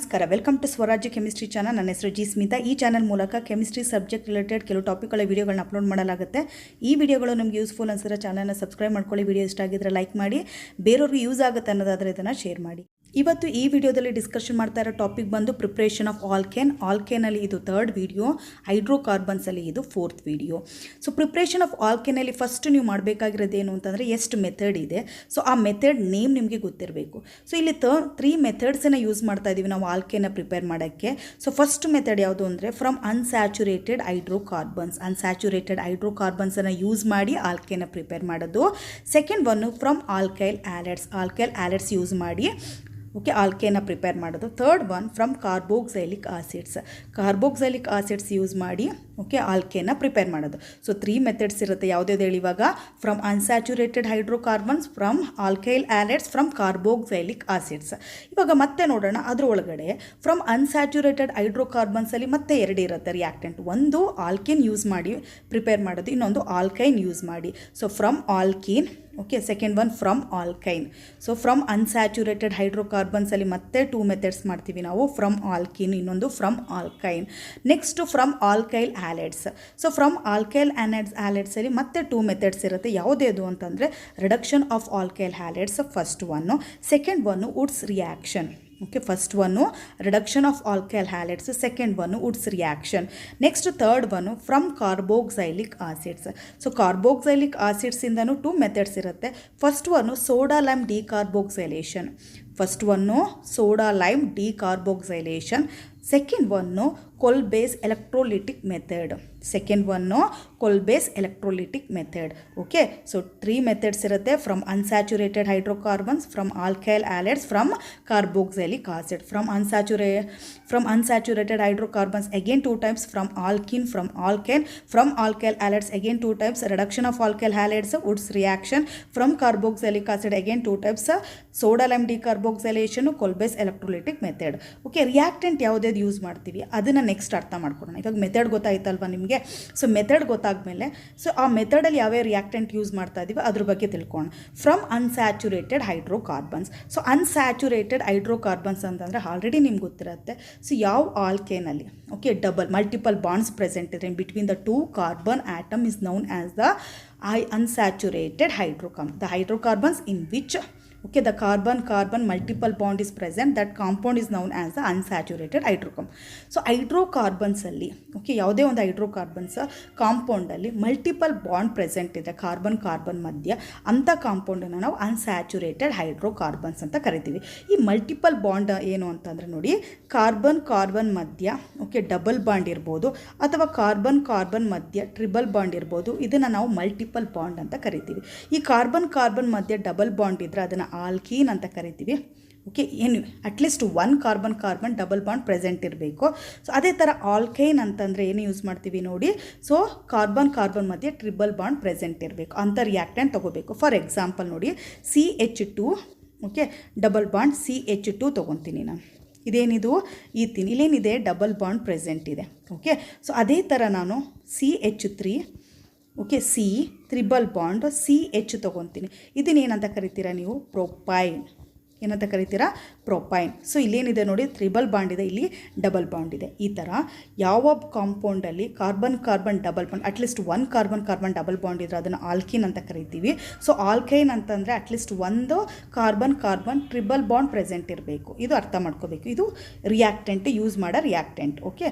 ನಮಸ್ಕಾರ, welcome to ಸ್ವರಾಜ್ಯ chemistry channel. ನನ್ನ ಹೆಸರು ಜಿ ಸ್ಮಿತಾ. ಈ ಚಾನಲ್ ಮೂಲಕ ಕೆಮಿಸ್ಟ್ರಿ ಸಬ್ಜೆಕ್ಟ್ ರಿಲೇಟೆಡ್ ಕೆಲವು ಟಾಪಿಕ್ಗಳ ವಿಡಿಯೋಗಳನ್ನ ಅಪ್ಲೋಡ್ ಮಾಡಲಾಗುತ್ತೆ. ಈ ವಿಡಿಯೋಗಳು ನಿಮಗೆ ಯೂಸ್ಫುಲ್ ಅನ್ಸಿದ್ರೆ ಚಾನಲ್ನ ಸಬ್ಸ್ಕ್ರೈಬ್ ಮಾಡ್ಕೊಳ್ಳಿ. ವಿಡಿಯೋ ಇಷ್ಟ ಆಗಿದ್ರೆ ಲೈಕ್ ಮಾಡಿ, ಬೇರೆಯವ್ರಿಗೆ ಯೂಸ್ ಆಗುತ್ತೆ ಅನ್ನೋದಾದರೆ ಇದನ್ನು ಶೇರ್ ಮಾಡಿ. ಇವತ್ತು ಈ ವಿಡಿಯೋದಲ್ಲಿ ಡಿಸ್ಕಷನ್ ಮಾಡ್ತಾ ಇರೋ ಟಾಪಿಕ್ ಬಂದು ಪ್ರಿಪ್ರೇಷನ್ ಆಫ್ ಆಲ್ಕೇನ್. ಆಲ್ಕೇನಲ್ಲಿ ಇದು ಥರ್ಡ್ ವಿಡಿಯೋ, ಹೈಡ್ರೋಕಾರ್ಬನ್ಸಲ್ಲಿ ಇದು fourth video. So preparation of ಆಲ್ಕೇನಲ್ಲಿ ಫಸ್ಟ್ ನೀವು ಮಾಡಬೇಕಾಗಿರೋದೇನು ಅಂತಂದರೆ ಎಷ್ಟು ಮೆಥಡ್ ಇದೆ, ಸೊ ಆ ಮೆಥಡ್ ನೇಮ್ ನಿಮಗೆ ಗೊತ್ತಿರಬೇಕು. ಸೊ ಇಲ್ಲಿ ತ್ರೀ ಮೆಥಡ್ಸನ್ನು ಯೂಸ್ ಮಾಡ್ತಾ ಇದ್ದೀವಿ ನಾವು ಆಲ್ಕೇನ ಪ್ರಿಪೇರ್ ಮಾಡೋಕ್ಕೆ. ಸೊ ಫಸ್ಟ್ ಮೆಥಡ್ ಯಾವುದು ಅಂದರೆ ಫ್ರಮ್ ಅನ್ಸ್ಯಾಚುರೇಟೆಡ್ ಹೈಡ್ರೋಕಾರ್ಬನ್ಸನ್ನು ಯೂಸ್ ಮಾಡಿ ಆಲ್ಕೇನ ಪ್ರಿಪೇರ್ ಮಾಡೋದು. Second one from alkyl halides use ಮಾಡಿ ಆಲ್ಕೇನ ಪ್ರಿಪೇರ್ ಮಾಡೋದು. Third one from carboxylic acids use ಮಾಡಿ ಆಲ್ಕೇನ ಪ್ರಿಪೇರ್ ಮಾಡೋದು. ಸೊ ತ್ರೀ ಮೆಥಡ್ಸ್ ಇರುತ್ತೆ. ಯಾವುದ್ಯಾವ್ದು ಹೇಳಿ ಇವಾಗ? From unsaturated hydrocarbons, from alkyl halides, from carboxylic acids. ಇವಾಗ ಮತ್ತೆ ನೋಡೋಣ, ಅದರೊಳಗಡೆ ಫ್ರಮ್ ಅನ್ಸ್ಯಾಚುರೇಟೆಡ್ ಹೈಡ್ರೋಕಾರ್ಬನ್ಸಲ್ಲಿ ಮತ್ತೆ ಎರಡು ಇರುತ್ತೆ ರಿಯಾಕ್ಟೆಂಟ್. ಒಂದು ಆಲ್ಕೇನ್ ಯೂಸ್ ಮಾಡಿ ಪ್ರಿಪೇರ್ ಮಾಡೋದು, ಇನ್ನೊಂದು ಆಲ್ಕೈನ್ ಯೂಸ್ ಮಾಡಿ. So from alkene, second one from alkyne. So from unsaturated ಹೈಡ್ರೋಕಾರ್ಬನ್ಸಲ್ಲಿ ಮತ್ತೆ ಟೂ ಮೆಥಡ್ಸ್ ಮಾಡ್ತೀವಿ ನಾವು, ಫ್ರಮ್ ಆಲ್ಕೀನ್, ಇನ್ನೊಂದು from alkyne. Next from alkyl halides. So from alkyl ಆ್ಯಲೈಡ್ಸಲ್ಲಿ ಮತ್ತೆ ಟೂ ಮೆಥಡ್ಸ್ ಇರುತ್ತೆ. ಯಾವುದೇದು ಅಂತಂದರೆ reduction of alkyl halides first one, second one Wurtz reaction. First one reduction of alkyl halides, second one Wurtz reaction. Next third one from carboxylic acids. So ಕಾರ್ಬೋಕ್ಸೈಲಿಕ್ ಆಸಿಡ್ಸಿಂದನೂ two methods ಇರುತ್ತೆ. First one soda lime decarboxylation, second one Kolbe's electrolytic method. So three methods ಇರುತ್ತೆ. From unsaturated hydrocarbons, from alkyl halides, from carboxylic acid. From unsaturated hydrocarbons again two times, from alkene, from alkyne, from alkyl halides again two times, reduction of alkyl halides, Wurtz reaction, from carboxylic acid again two times, soda lime decarboxylation, Kolbe's electrolytic method. Reactant ಯಾವುದ್ಯಾವ್ದು use ಮಾಡ್ತೀವಿ ಅದನ್ನು next ಅರ್ಥ ಮಾಡ್ಕೊಳ್ಳೋಣ. ಇವಾಗ method ಗೊತ್ತಾಯ್ತಲ್ವ ನಿಮಗೆ? So method ಗೊತ್ತಾದ್ಮೇಲೆ so ಆ ಮೆಥಡಲ್ಲಿ ಯಾವ್ಯಾವ reactant use ಮಾಡ್ತಾ ಇದ್ದೀವಿ ಅದ್ರ ಬಗ್ಗೆ ತಿಳ್ಕೊಳ್ಳೋಣ. From unsaturated hydrocarbons. So unsaturated hydrocarbons ಅಂತಂದರೆ ಆಲ್ರೆಡಿ ನಿಮ್ಗೆ ಗೊತ್ತಿರುತ್ತೆ. ಸೊ ಯಾವ ಆಲ್ಕೇನಲ್ಲಿ ಮಲ್ಟಿಪಲ್ ಬಾಂಡ್ಸ್ ಪ್ರೆಸೆಂಟ್ ಇದೆ between the two carbon atom is known as the unsaturated hydrocarbons in which the carbon multiple bond is present, that compound is known as the unsaturated hydrocarbon. So hydrocarbons alli ಯಾವುದೇ ಒಂದು hydrocarbons ಕಾಂಪೌಂಡಲ್ಲಿ multiple bond present ಇದೆ carbon ಮಧ್ಯ, ಅಂಥ ಕಾಂಪೌಂಡನ್ನು ನಾವು unsaturated hydrocarbons ಅಂತ ಕರಿತೀವಿ. ಈ multiple bond ಏನು ಅಂತಂದರೆ ನೋಡಿ, ಕಾರ್ಬನ್ ಮಧ್ಯ ಡಬಲ್ ಬಾಂಡ್ ಇರ್ಬೋದು, ಅಥವಾ ಕಾರ್ಬನ್ ಮಧ್ಯ ಟ್ರಿಬಲ್ ಬಾಂಡ್ ಇರ್ಬೋದು. ಇದನ್ನು ನಾವು ಮಲ್ಟಿಪಲ್ ಬಾಂಡ್ ಅಂತ ಕರಿತೀವಿ. ಈ ಕಾರ್ಬನ್ ಮಧ್ಯ ಡಬಲ್ ಬಾಂಡ್ ಇದ್ದರೆ ಅದನ್ನು ಆಲ್ಕೀನ್ ಅಂತ ಕರಿತೀವಿ. ಏನು at least one carbon double bond present ಇರಬೇಕು. ಸೊ ಅದೇ ಥರ ಆಲ್ಕೈನ್ ಅಂತಂದರೆ ಏನು ಯೂಸ್ ಮಾಡ್ತೀವಿ ನೋಡಿ, ಸೊ ಕಾರ್ಬನ್ ಮಧ್ಯೆ ಟ್ರಿಬಲ್ ಬಾಂಡ್ ಪ್ರೆಸೆಂಟ್ ಇರಬೇಕು ಅಂತ ರಿಯಾಕ್ಟೆಂಟ್ ತೊಗೋಬೇಕು. ಫಾರ್ ಎಕ್ಸಾಂಪಲ್ ನೋಡಿ, CH2 ಡಬಲ್ ಬಾಂಡ್ CH2 ತೊಗೊತೀನಿ ನಾನು. ಇದೇನಿದು ಈಥಿನ್, ಇಲ್ಲೇನಿದೆ ಡಬಲ್ ಬಾಂಡ್ ಪ್ರೆಸೆಂಟ್ ಇದೆ. ಸೊ ಅದೇ ಥರ ನಾನು CH3 C triple bond CH ತೊಗೊತೀನಿ. ಇದನ್ನೇನಂತ ಕರಿತೀರಾ ನೀವು? ಪ್ರೊಪೈನ್. ಏನಂತ ಕರಿತೀರಾ? ಪ್ರೊಪೈನ್. ಸೊ ಇಲ್ಲೇನಿದೆ ನೋಡಿ, ತ್ರಿಬಲ್ ಬಾಂಡ್ ಇದೆ, ಇಲ್ಲಿ ಡಬಲ್ ಬಾಂಡ್ ಇದೆ. ಈ ಥರ ಯಾವ ಕಾಂಪೌಂಡಲ್ಲಿ carbon double bond, at least one carbon double bond ಇದ್ದರೆ ಅದನ್ನು ಆಲ್ಕಿನ್ ಅಂತ ಕರಿತೀವಿ. ಸೊ ಆಲ್ಕೈನ್ ಅಂತಂದರೆ ಅಟ್ಲೀಸ್ಟ್ ಒಂದು ಕಾರ್ಬನ್ ಟ್ರಿಬಲ್ ಬಾಂಡ್ ಪ್ರೆಸೆಂಟ್ ಇರಬೇಕು. ಇದು ಅರ್ಥ ಮಾಡ್ಕೋಬೇಕು. ಇದು ರಿಯಾಕ್ಟೆಂಟ್, ಯೂಸ್ ಮಾಡೋ ರಿಯಾಕ್ಟೆಂಟ್.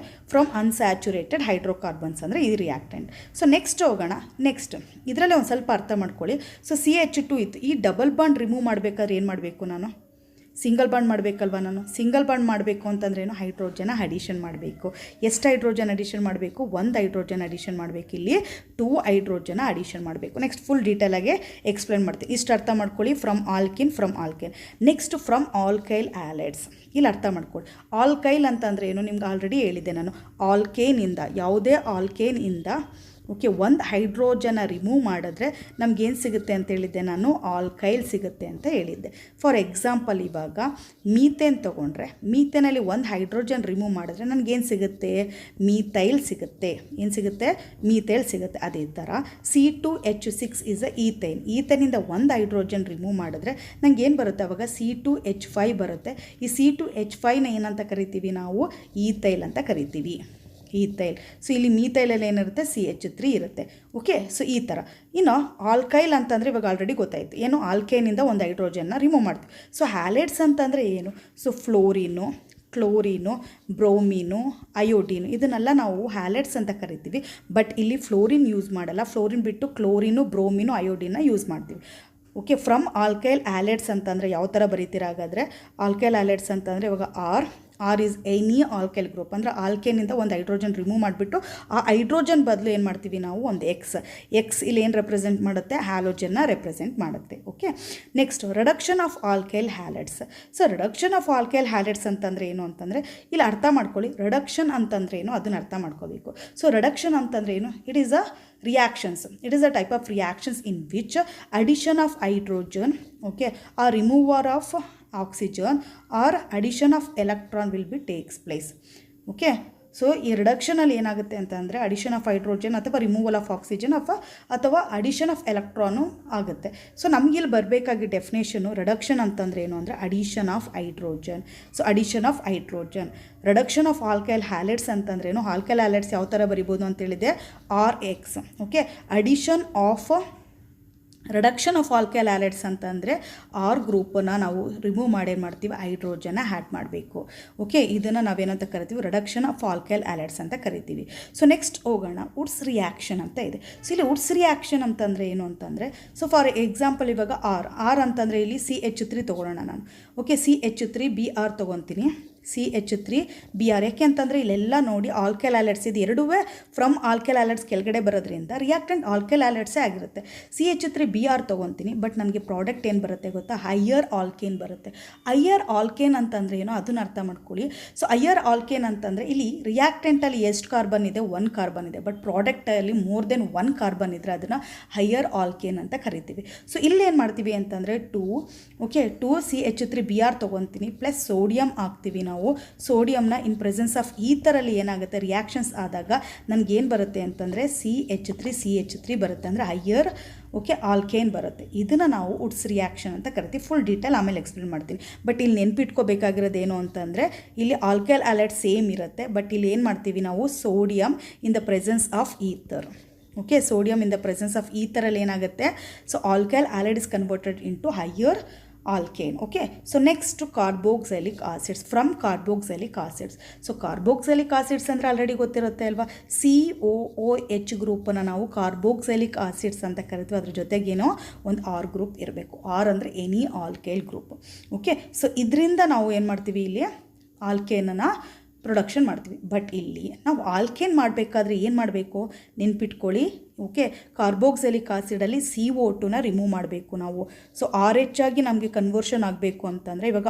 ಫ್ರಮ್ ಅನ್ಸ್ಯಾಚುರೇಟೆಡ್ ಹೈಡ್ರೋಕಾರ್ಬನ್ಸ್ ಅಂದರೆ ಇದು ರಿಯಾಕ್ಟೆಂಟ್. ಸೊ ನೆಕ್ಸ್ಟ್ ಹೋಗೋಣ. ನೆಕ್ಸ್ಟ್ ಇದರಲ್ಲೇ ಒಂದು ಸ್ವಲ್ಪ ಅರ್ಥ ಮಾಡ್ಕೊಳ್ಳಿ. ಸೊ CH2 ಇತ್ತು, ಈ ಡಬಲ್ ಬಾಂಡ್ ರಿಮೂವ್ ಮಾಡಬೇಕಾದ್ರೆ ಏನು ಮಾಡಬೇಕು? ನಾನು ಸಿಂಗಲ್ ಬಾಂಡ್ ಮಾಡಬೇಕಲ್ವ. ಸಿಂಗಲ್ ಬಾಂಡ್ ಮಾಡಬೇಕು ಅಂತಂದ್ರೆ ಏನು? ಹೈಡ್ರೋಜನ್ ಅಡಿಷನ್ ಮಾಡಬೇಕು. ಎಷ್ಟು ಹೈಡ್ರೋಜನ್ ಅಡಿಷನ್ ಮಾಡಬೇಕು? ಒಂದು ಹೈಡ್ರೋಜನ್ ಅಡಿಷನ್ ಮಾಡಬೇಕು. ಇಲ್ಲಿ 2 ಹೈಡ್ರೋಜನ್ ಅಡಿಷನ್ ಮಾಡಬೇಕು. ನೆಕ್ಸ್ಟ್ ಫುಲ್ ಡೀಟೇಲಾಗಿ ಎಕ್ಸ್ಪ್ಲೇನ್ ಮಾಡ್ತೀನಿ. ಇಷ್ಟು ಅರ್ಥ ಮಾಡ್ಕೊಳ್ಳಿ. From alkyne. Next from alkyl halides. ಇಲ್ಲಿ ಅರ್ಥ ಮಾಡ್ಕೊಳ್ಳಿ. ಆಲ್ಕೈಲ್ ಅಂತಂದರೆ ಏನು? ನಿಮ್ಗೆ ಆಲ್ರೆಡಿ ಹೇಳಿದ್ದೆ ನಾನು. ಆಲ್ಕೇನಿಂದ, ಯಾವುದೇ ಆಲ್ಕೇನಿಂದ ಓಕೆ, ಒಂದು ಹೈಡ್ರೋಜನ್ನ ರಿಮೂವ್ ಮಾಡಿದ್ರೆ ನಮಗೇನು ಸಿಗುತ್ತೆ ಅಂತ ಹೇಳಿದ್ದೆ ನಾನು, ಆಲ್ಕೈಲ್ ಸಿಗುತ್ತೆ ಅಂತ ಹೇಳಿದ್ದೆ. ಫಾರ್ ಎಕ್ಸಾಂಪಲ್ ಇವಾಗ ಮೀಥೇನ್ ತೊಗೊಂಡ್ರೆ ಮೀಥೇನಲ್ಲಿ ಒಂದು ಹೈಡ್ರೋಜನ್ ರಿಮೂವ್ ಮಾಡಿದ್ರೆ ನನಗೇನು ಸಿಗುತ್ತೆ, ಮೀಥೈಲ್ ಸಿಗುತ್ತೆ. ಏನು ಸಿಗುತ್ತೆ, ಮೀಥೈಲ್ ಸಿಗುತ್ತೆ. ಅದೇ ಥರ C2H6 ಇಸ್ ಅ ಈಥೈನ್. ಈಥೈನಿಂದ ಒಂದು ಹೈಡ್ರೋಜನ್ ರಿಮೂವ್ ಮಾಡಿದ್ರೆ ನಂಗೆ ಏನು ಬರುತ್ತೆ ಅವಾಗ, C2H5 ಬರುತ್ತೆ. ಈ C2H5ನ ಏನಂತ ಕರಿತೀವಿ ನಾವು, ಈಥೈಲ್ ಅಂತ ಕರಿತೀವಿ, ಈಥೈಲ್. ಸೊ ಇಲ್ಲಿ ಮೀಥೈಲಲ್ಲಿ ಏನಿರುತ್ತೆ, CH3 ಇರುತ್ತೆ. ಓಕೆ, ಸೊ ಈ ಥರ. ಇನ್ನು ಆಲ್ಕೈಲ್ ಅಂತಂದರೆ ಇವಾಗ ಆಲ್ರೆಡಿ ಗೊತ್ತಾಯಿತು, ಏನು ಆಲ್ಕೈನಿಂದ ಒಂದು ಹೈಡ್ರೋಜನ್ನ ರಿಮೂವ್ ಮಾಡ್ತೀವಿ. ಸೊ ಹ್ಯಾಲೈಡ್ಸ್ ಅಂತಂದರೆ ಏನು, ಸೊ ಫ್ಲೋರಿನು, ಕ್ಲೋರಿನು, ಬ್ರೋಮಿನು, ಅಯೋಡಿನು, ಇದನ್ನೆಲ್ಲ ನಾವು ಹ್ಯಾಲೈಡ್ಸ್ ಅಂತ ಕರಿತೀವಿ. ಬಟ್ ಇಲ್ಲಿ ಫ್ಲೋರಿನ್ ಯೂಸ್ ಮಾಡಲ್ಲ. ಫ್ಲೋರಿನ್ ಬಿಟ್ಟು ಕ್ಲೋರಿನು, ಬ್ರೋಮಿನು, ಅಯೋಡಿನ ಯೂಸ್ ಮಾಡ್ತೀವಿ. ಓಕೆ, ಫ್ರಮ್ ಆಲ್ಕೈಲ್ ಹ್ಯಾಲೈಡ್ಸ್ ಅಂತಂದರೆ ಯಾವ ಥರ ಬರೀತೀರಾ ಹಾಗಾದರೆ, ಆಲ್ಕೈಲ್ ಹ್ಯಾಲೈಡ್ಸ್ ಅಂತಂದರೆ ಇವಾಗ R is any alkyl group. ಅಂದರೆ ಆಲ್ಕೈನಿಂದ ಒಂದು ಹೈಡ್ರೋಜನ್ ರಿಮೂವ್ ಮಾಡಿಬಿಟ್ಟು ಆ ಹೈಡ್ರೋಜನ್ ಬದಲು ಏನು ಮಾಡ್ತೀವಿ ನಾವು, ಒಂದು ಎಕ್ಸ್ ಇಲ್ಲಿ ಏನು ರೆಪ್ರೆಸೆಂಟ್ ಮಾಡುತ್ತೆ, ಹ್ಯಾಲೋಜನ್ನ ರೆಪ್ರೆಸೆಂಟ್ ಮಾಡುತ್ತೆ. Okay, next reduction of alkyl halides. So reduction of alkyl halides ಅಂತಂದರೆ ಏನು ಅಂತಂದರೆ, ಇಲ್ಲಿ ಅರ್ಥ ಮಾಡ್ಕೊಳ್ಳಿ, ರಿಡಕ್ಷನ್ ಅಂತಂದರೆ ಏನು ಅದನ್ನು ಅರ್ಥ ಮಾಡ್ಕೋಬೇಕು. ಸೊ ರಿಡಕ್ಷನ್ ಅಂತಂದರೆ ಏನು, it is a reactions. It is a type of reactions in which addition of hydrogen, okay, or removal of oxygen or addition of electron will be takes place. Okay, so ಈ ರಿಡಕ್ಷನಲ್ಲಿ ಏನಾಗುತ್ತೆ ಅಂತಂದರೆ addition of hydrogen ಅಥವಾ removal of oxygen ಅಥವಾ addition of electron ಆಗುತ್ತೆ. So ನಮಗಿಲ್ಲಿ ಬರಬೇಕಾಗಿ definition, reduction ಅಂತಂದರೆ ಏನು ಅಂದರೆ addition of hydrogen. So addition of hydrogen. Reduction of alkyl halides ಅಂತಂದ್ರೆ ಏನು, ಆಲ್ಕೈಲ್ ಹ್ಯಾಲೈಡ್ಸ್ ಯಾವ ಥರ ಬರಿಬೋದು ಅಂತೇಳಿದೆ, RX. Okay, addition of reduction of alkyl halides ಅಂತಂದರೆ ಆರ್ ಗ್ರೂಪನ್ನು ನಾವು ರಿಮೂವ್ ಮಾಡೇನು ಮಾಡ್ತೀವಿ, ಹೈಡ್ರೋಜನ್ನ ಆ್ಯಡ್ ಮಾಡಬೇಕು. ಓಕೆ, ಇದನ್ನು ನಾವೇನಂತ ಕರಿತೀವಿ, ರಿಡಕ್ಷನ್ ಆಫ್ ಆಲ್ಕೈಲ್ ಹ್ಯಾಲೈಡ್ಸ್ ಅಂತ ಕರಿತೀವಿ. ಸೊ ನೆಕ್ಸ್ಟ್ ಹೋಗೋಣ, ವುಡ್ಸ್ ರಿಯಾಕ್ಷನ್ ಅಂತ ಇದೆ. ಸೊ ಇಲ್ಲಿ ವುಡ್ಸ್ ರಿಯಾಕ್ಷನ್ ಅಂತಂದರೆ ಏನು ಅಂತಂದರೆ, ಸೊ ಫಾರ್ ಎಕ್ಸಾಂಪಲ್ ಇವಾಗ ಆರ್ ಅಂತಂದರೆ ಇಲ್ಲಿ CH3 ತೊಗೊಳ್ಳೋಣ ನಾನು. Okay, CH3 Br ತೊಗೊತೀನಿ, CH3Br. ಯಾಕೆ ಅಂತಂದರೆ ಇಲ್ಲೆಲ್ಲ ನೋಡಿ ಆಲ್ಕೈಲ್ ಹ್ಯಾಲೈಡ್ಸ್ ಇದು ಎರಡೂ ಫ್ರಮ್ ಆಲ್ಕೈಲ್ ಹ್ಯಾಲೈಡ್ಸ್ ಕೆಳಗಡೆ ಬರೋದ್ರಿಂದ ರಿಯಾಕ್ಟೆಂಟ್ ಆಲ್ಕೈಲ್ ಹ್ಯಾಲೈಡ್ಸೇ ಆಗಿರುತ್ತೆ. CH3Br ತೊಗೊತೀನಿ, ಬಟ್ ನನಗೆ ಪ್ರಾಡಕ್ಟ್ ಏನು ಬರುತ್ತೆ ಗೊತ್ತಾ, ಹೈಯರ್ ಆಲ್ಕೇನ್ ಬರುತ್ತೆ. ಹೈಯರ್ ಆಲ್ಕೇನ್ ಅಂತಂದರೆ ಏನೋ ಅದನ್ನು ಅರ್ಥ ಮಾಡ್ಕೊಳ್ಳಿ. ಸೊ ಹೈಯರ್ ಆಲ್ಕೇನ್ ಅಂತಂದರೆ ಇಲ್ಲಿ ರಿಯಾಕ್ಟೆಂಟಲ್ಲಿ ಎಷ್ಟು ಕಾರ್ಬನ್ ಇದೆ, 1 ಕಾರ್ಬನ್ ಇದೆ. ಬಟ್ ಪ್ರಾಡಕ್ಟಲ್ಲಿ ಮೋರ್ ದೆನ್ 1 ಕಾರ್ಬನ್ ಇದ್ದರೆ ಅದನ್ನು ಹೈಯರ್ ಆಲ್ಕೇನ್ ಅಂತ ಕರಿತೀವಿ. ಸೊ ಇಲ್ಲಿ ಏನು ಮಾಡ್ತೀವಿ ಅಂತಂದರೆ 2 CH3Br ತೊಗೊತೀನಿ ಪ್ಲಸ್ ಸೋಡಿಯಂ ಹಾಕ್ತೀವಿ ನಾವು. ಸೋಡಿಯಂನ ಇನ್ ಪ್ರೆಸೆನ್ಸ್ ಆಫ್ ಈಥರಲ್ಲಿ ಏನಾಗುತ್ತೆ, ರಿಯಾಕ್ಷನ್ಸ್ ಆದಾಗ ನನಗೇನು ಬರುತ್ತೆ ಅಂತಂದರೆ CH3 ಬರುತ್ತೆ, ಅಂದರೆ ಹೈಯರ್ ಆಲ್ಕೇನ್ ಬರುತ್ತೆ. ಇದನ್ನು ನಾವು ವುಡ್ಸ್ ರಿಯಾಕ್ಷನ್ ಅಂತ ಕರಿತೀವಿ. ಫುಲ್ ಡೀಟೇಲ್ ಆಮೇಲೆ ಎಕ್ಸ್ಪ್ಲೇನ್ ಮಾಡ್ತೀನಿ. ಬಟ್ ಇಲ್ಲಿ ನೆನ್ಪಿಟ್ಕೋಬೇಕಾಗಿರೋದೇನು ಅಂತಂದರೆ ಇಲ್ಲಿ ಆಲ್ಕೈಲ್ ಹ್ಯಾಲೈಡ್ ಸೇಮ್ ಇರುತ್ತೆ, ಬಟ್ ಇಲ್ಲಿ ಏನು ಮಾಡ್ತೀವಿ ನಾವು, sodium in the presence of ether. Okay, sodium in the presence of ಈಥರಲ್ಲಿ ಏನಾಗುತ್ತೆ, so alkyl halide is converted into higher alkane. Okay, so next carboxylic acids. From carboxylic acids, so carboxylic acids ಅಂದ್ರೆ already ಗೊತ್ತಿರುತ್ತೆ ಅಲ್ವಾ, COOH ಗ್ರೂಪನ್ನು ನಾವು ಕಾರ್ಬೋಕ್ಸೈಲಿಕ್ acids ಅಂತ ಕರಿತೀವಿ. ಅದ್ರ ಜೊತೆಗೇನೋ ಒಂದು ಆರ್ ಗ್ರೂಪ್ ಇರಬೇಕು. ಆರ್ ಅಂದರೆ any alkyl group. Okay, so ಇದರಿಂದ ನಾವು ಏನು ಮಾಡ್ತೀವಿ, ಇಲ್ಲಿ ಆಲ್ಕೇನನ್ನು ಪ್ರೊಡಕ್ಷನ್ ಮಾಡ್ತೀವಿ. ಬಟ್ ಇಲ್ಲಿ ನಾವು ಆಲ್ಕೇನ್ ಮಾಡಬೇಕಾದ್ರೆ ಏನು ಮಾಡಬೇಕು, ನೆನ್ಪಿಟ್ಕೊಳ್ಳಿ. ಓಕೆ, ಕಾರ್ಬೋಕ್ಸೈಲಿಕ್ ಆಸಿಡಲ್ಲಿ CO2ನ ರಿಮೂವ್ ಮಾಡಬೇಕು ನಾವು. ಸೊ RH ಆಗಿ ನಮಗೆ ಕನ್ವರ್ಷನ್ ಆಗಬೇಕು ಅಂತಂದರೆ ಇವಾಗ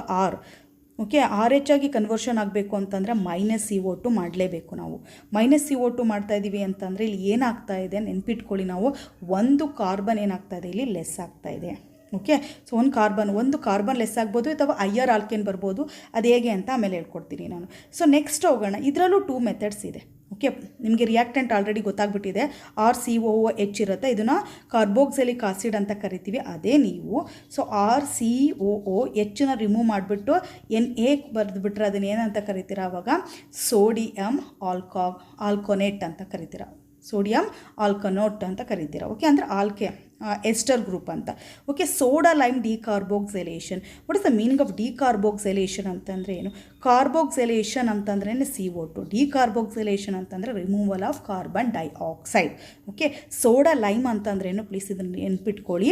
RH ಆಗಿ ಕನ್ವರ್ಷನ್ ಆಗಬೇಕು ಅಂತಂದರೆ -CO2 ಮಾಡಲೇಬೇಕು ನಾವು. -CO2 ಮಾಡ್ತಾ ಇದ್ದೀವಿ ಅಂತಂದರೆ ಇಲ್ಲಿ ಏನಾಗ್ತಾ ಇದೆ ನೆನ್ಪಿಟ್ಕೊಳ್ಳಿ, ನಾವು ಒಂದು ಕಾರ್ಬನ್ ಏನಾಗ್ತಾ ಇದೆ, ಇಲ್ಲಿ ಲೆಸ್ ಆಗ್ತಾ ಇದೆ. ಓಕೆ, ಸೊ ಒಂದು ಕಾರ್ಬನ್ ಲೆಸ್ ಆಗ್ಬೋದು ಅಥವಾ ಹೈಯರ್ ಆಲ್ಕೇನ್ ಬರ್ಬೋದು. ಅದು ಹೇಗೆ ಅಂತ ಆಮೇಲೆ ಹೇಳ್ಕೊಡ್ತೀನಿ ನಾನು. ಸೊ ನೆಕ್ಸ್ಟ್ ಹೋಗೋಣ, ಇದರಲ್ಲೂ 2 ಮೆಥಡ್ಸ್ ಇದೆ. ಓಕೆ, ನಿಮಗೆ ರಿಯಾಕ್ಟೆಂಟ್ ಆಲ್ರೆಡಿ ಗೊತ್ತಾಗ್ಬಿಟ್ಟಿದೆ, RCOOH ಇರುತ್ತೆ, ಇದನ್ನು ಕಾರ್ಬೋಕ್ಸೈಲಿಕ್ ಆಸಿಡ್ ಅಂತ ಕರಿತೀವಿ. ಅದೇ ನೀವು ಸೊ RCOOHನ ರಿಮೂವ್ ಮಾಡಿಬಿಟ್ಟು Na ಬರೆದುಬಿಟ್ರೆ ಅದನ್ನ ಏನಂತ ಕರಿತೀರಾ, ಆವಾಗ ಸೋಡಿಯಂ ಆಲ್ಕೊನೇಟ್ ಅಂತ ಕರಿತೀರಾ, ಸೋಡಿಯಂ ಆಲ್ಕೊನೇಟ್ ಅಂತ ಕರಿತೀರಾ. ಓಕೆ, ಅಂದರೆ ಎಸ್ಟರ್ ಗ್ರೂಪ್ ಅಂತ. Okay, soda lime decarboxylation. What is the meaning of decarboxylation ಅಂತಂದರೆ ಏನು, ಕಾರ್ಬೋಕ್ಸೈಲೇಷನ್ ಅಂತಂದ್ರೆ CO2, ಡಿಕಾರ್ಬೋಕ್ಸೈಲೇಷನ್ ಅಂತಂದರೆ removal of carbon dioxide. Okay, soda lime ಅಂತಂದ್ರೆ ಏನು, ಪ್ಲೀಸ್ ಇದನ್ನು ನೆನ್ಪಿಟ್ಕೊಳ್ಳಿ,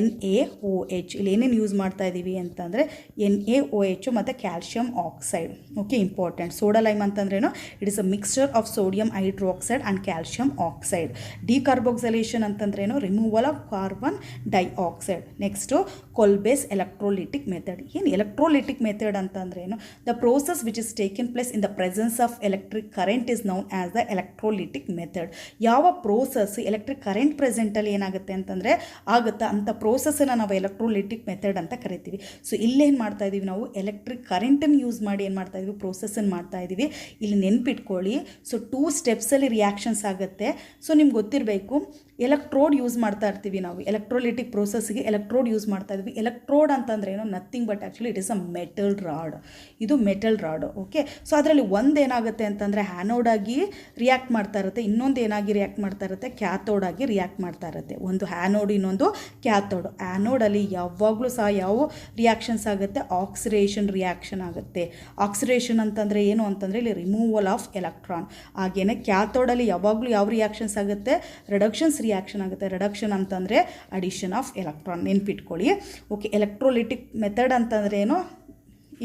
NaOH. ಇಲ್ಲಿ ಏನೇನು ಯೂಸ್ ಮಾಡ್ತಾ ಇದ್ದೀವಿ ಅಂತಂದರೆ NaOH ಮತ್ತು calcium oxide. Okay, important. Soda lime ಅಂತಂದ್ರೇನು, it is a mixture of sodium hydroxide and calcium oxide. Decarboxylation ಅಂತಂದ್ರೇನು, removal of carbon dioxide. Next Kolbe's electrolytic method. ಏನು ಎಲೆಕ್ಟ್ರೋಲಿಟಿಕ್ ಮೆಥಡ್ ಅಂತಂದ್ರೇನು, the process which is taken place in the presence of electric current is known as the electrolytic method. ಯಾವ process electric current ಪ್ರೆಸೆಂಟಲ್ಲಿ ಏನಾಗುತ್ತೆ ಅಂತಂದರೆ ಆಗುತ್ತಾ ಅಂಥ ಪ್ರೋಸೆಸ್ಸನ್ನು ನಾವು electrolytic method ಅಂತ ಕರಿತೀವಿ. ಸೊ ಇಲ್ಲೇನು ಮಾಡ್ತಾ ಇದ್ದೀವಿ ನಾವು ಎಲೆಕ್ಟ್ರಿಕ್ ಕರೆಂಟನ್ನು ಯೂಸ್ ಮಾಡಿ ಏನು ಮಾಡ್ತಾ ಇದ್ದೀವಿ ಪ್ರೋಸೆಸ್ಸನ್ನು ಮಾಡ್ತಾ ಇದ್ದೀವಿ. ಇಲ್ಲಿ ನೆನ್ಪಿಟ್ಕೊಳ್ಳಿ. ಸೊ 2 ಸ್ಟೆಪ್ಸಲ್ಲಿ ರಿಯಾಕ್ಷನ್ಸ್ ಆಗುತ್ತೆ. ಸೊ ನಿಮ್ಗೆ ಗೊತ್ತಿರಬೇಕು ಎಲೆಕ್ಟ್ರೋಡ್ ಯೂಸ್ ಮಾಡ್ತಾ ಇರ್ತೀವಿ ನಾವು ಎಲೆಕ್ಟ್ರೋಲಿಟಿಕ್ ಪ್ರೋಸೆಸ್ಗೆ ಎಲೆಕ್ಟ್ರೋಡ್ ಯೂಸ್ ಮಾಡ್ತಾ ಇದ್ವಿ. ಎಲೆಕ್ಟ್ರೋಡ್ ಅಂತಂದ್ರೆ ಏನು nothing but actually it is a metal rod. ಇದು ಮೆಟಲ್ ರಾಡ್. ಓಕೆ. ಸೊ ಅದರಲ್ಲಿ ಒಂದೇನಾಗುತ್ತೆ ಅಂತಂದರೆ ಆ್ಯನೋಡ್ ಆಗಿ ರಿಯಾಕ್ಟ್ ಮಾಡ್ತಾ ಇರುತ್ತೆ, ಇನ್ನೊಂದು ಏನಾಗಿ ರಿಯಾಕ್ಟ್ ಮಾಡ್ತಾ ಇರುತ್ತೆ ಕ್ಯಾಥೋಡ್ ಆಗಿ ರಿಯಾಕ್ಟ್ ಮಾಡ್ತಾ ಇರುತ್ತೆ. ಒಂದು ಆ್ಯನೋಡ್ ಇನ್ನೊಂದು ಕ್ಯಾಥೋಡ್. ಆ್ಯನೋಡಲ್ಲಿ ಯಾವಾಗಲೂ ಸಹ ಯಾವ ರಿಯಾಕ್ಷನ್ಸ್ ಆಗುತ್ತೆ ಆಕ್ಸಿಡೇಷನ್ ರಿಯಾಕ್ಷನ್ ಆಗುತ್ತೆ. ಆಕ್ಸಿಡೇಷನ್ ಅಂತಂದರೆ ಏನು ಅಂತಂದರೆ ಇಲ್ಲಿ ರಿಮೂವಲ್ ಆಫ್ ಎಲೆಕ್ಟ್ರಾನ್. ಹಾಗೇನೆ ಕ್ಯಾಥೋಡಲ್ಲಿ ಯಾವಾಗಲೂ ಯಾವ ರಿಯಾಕ್ಷನ್ಸ್ ಆಗುತ್ತೆ ರಿಡಕ್ಷನ್ಸ್ ರಿಯಾಕ್ಷನ್ ಆಗುತ್ತೆ. ರಿಡಕ್ಷನ್ ಅಂತಂದರೆ ಅಡಿಷನ್ ಆಫ್ ಎಲೆಕ್ಟ್ರಾನ್. ನೆನ್ಪಿಟ್ಕೊಳ್ಳಿ. ಓಕೆ. ಎಲೆಕ್ಟ್ರೋಲಿಟಿಕ್ ಮೆಥಡ್ ಅಂತಂದರೆ ಏನು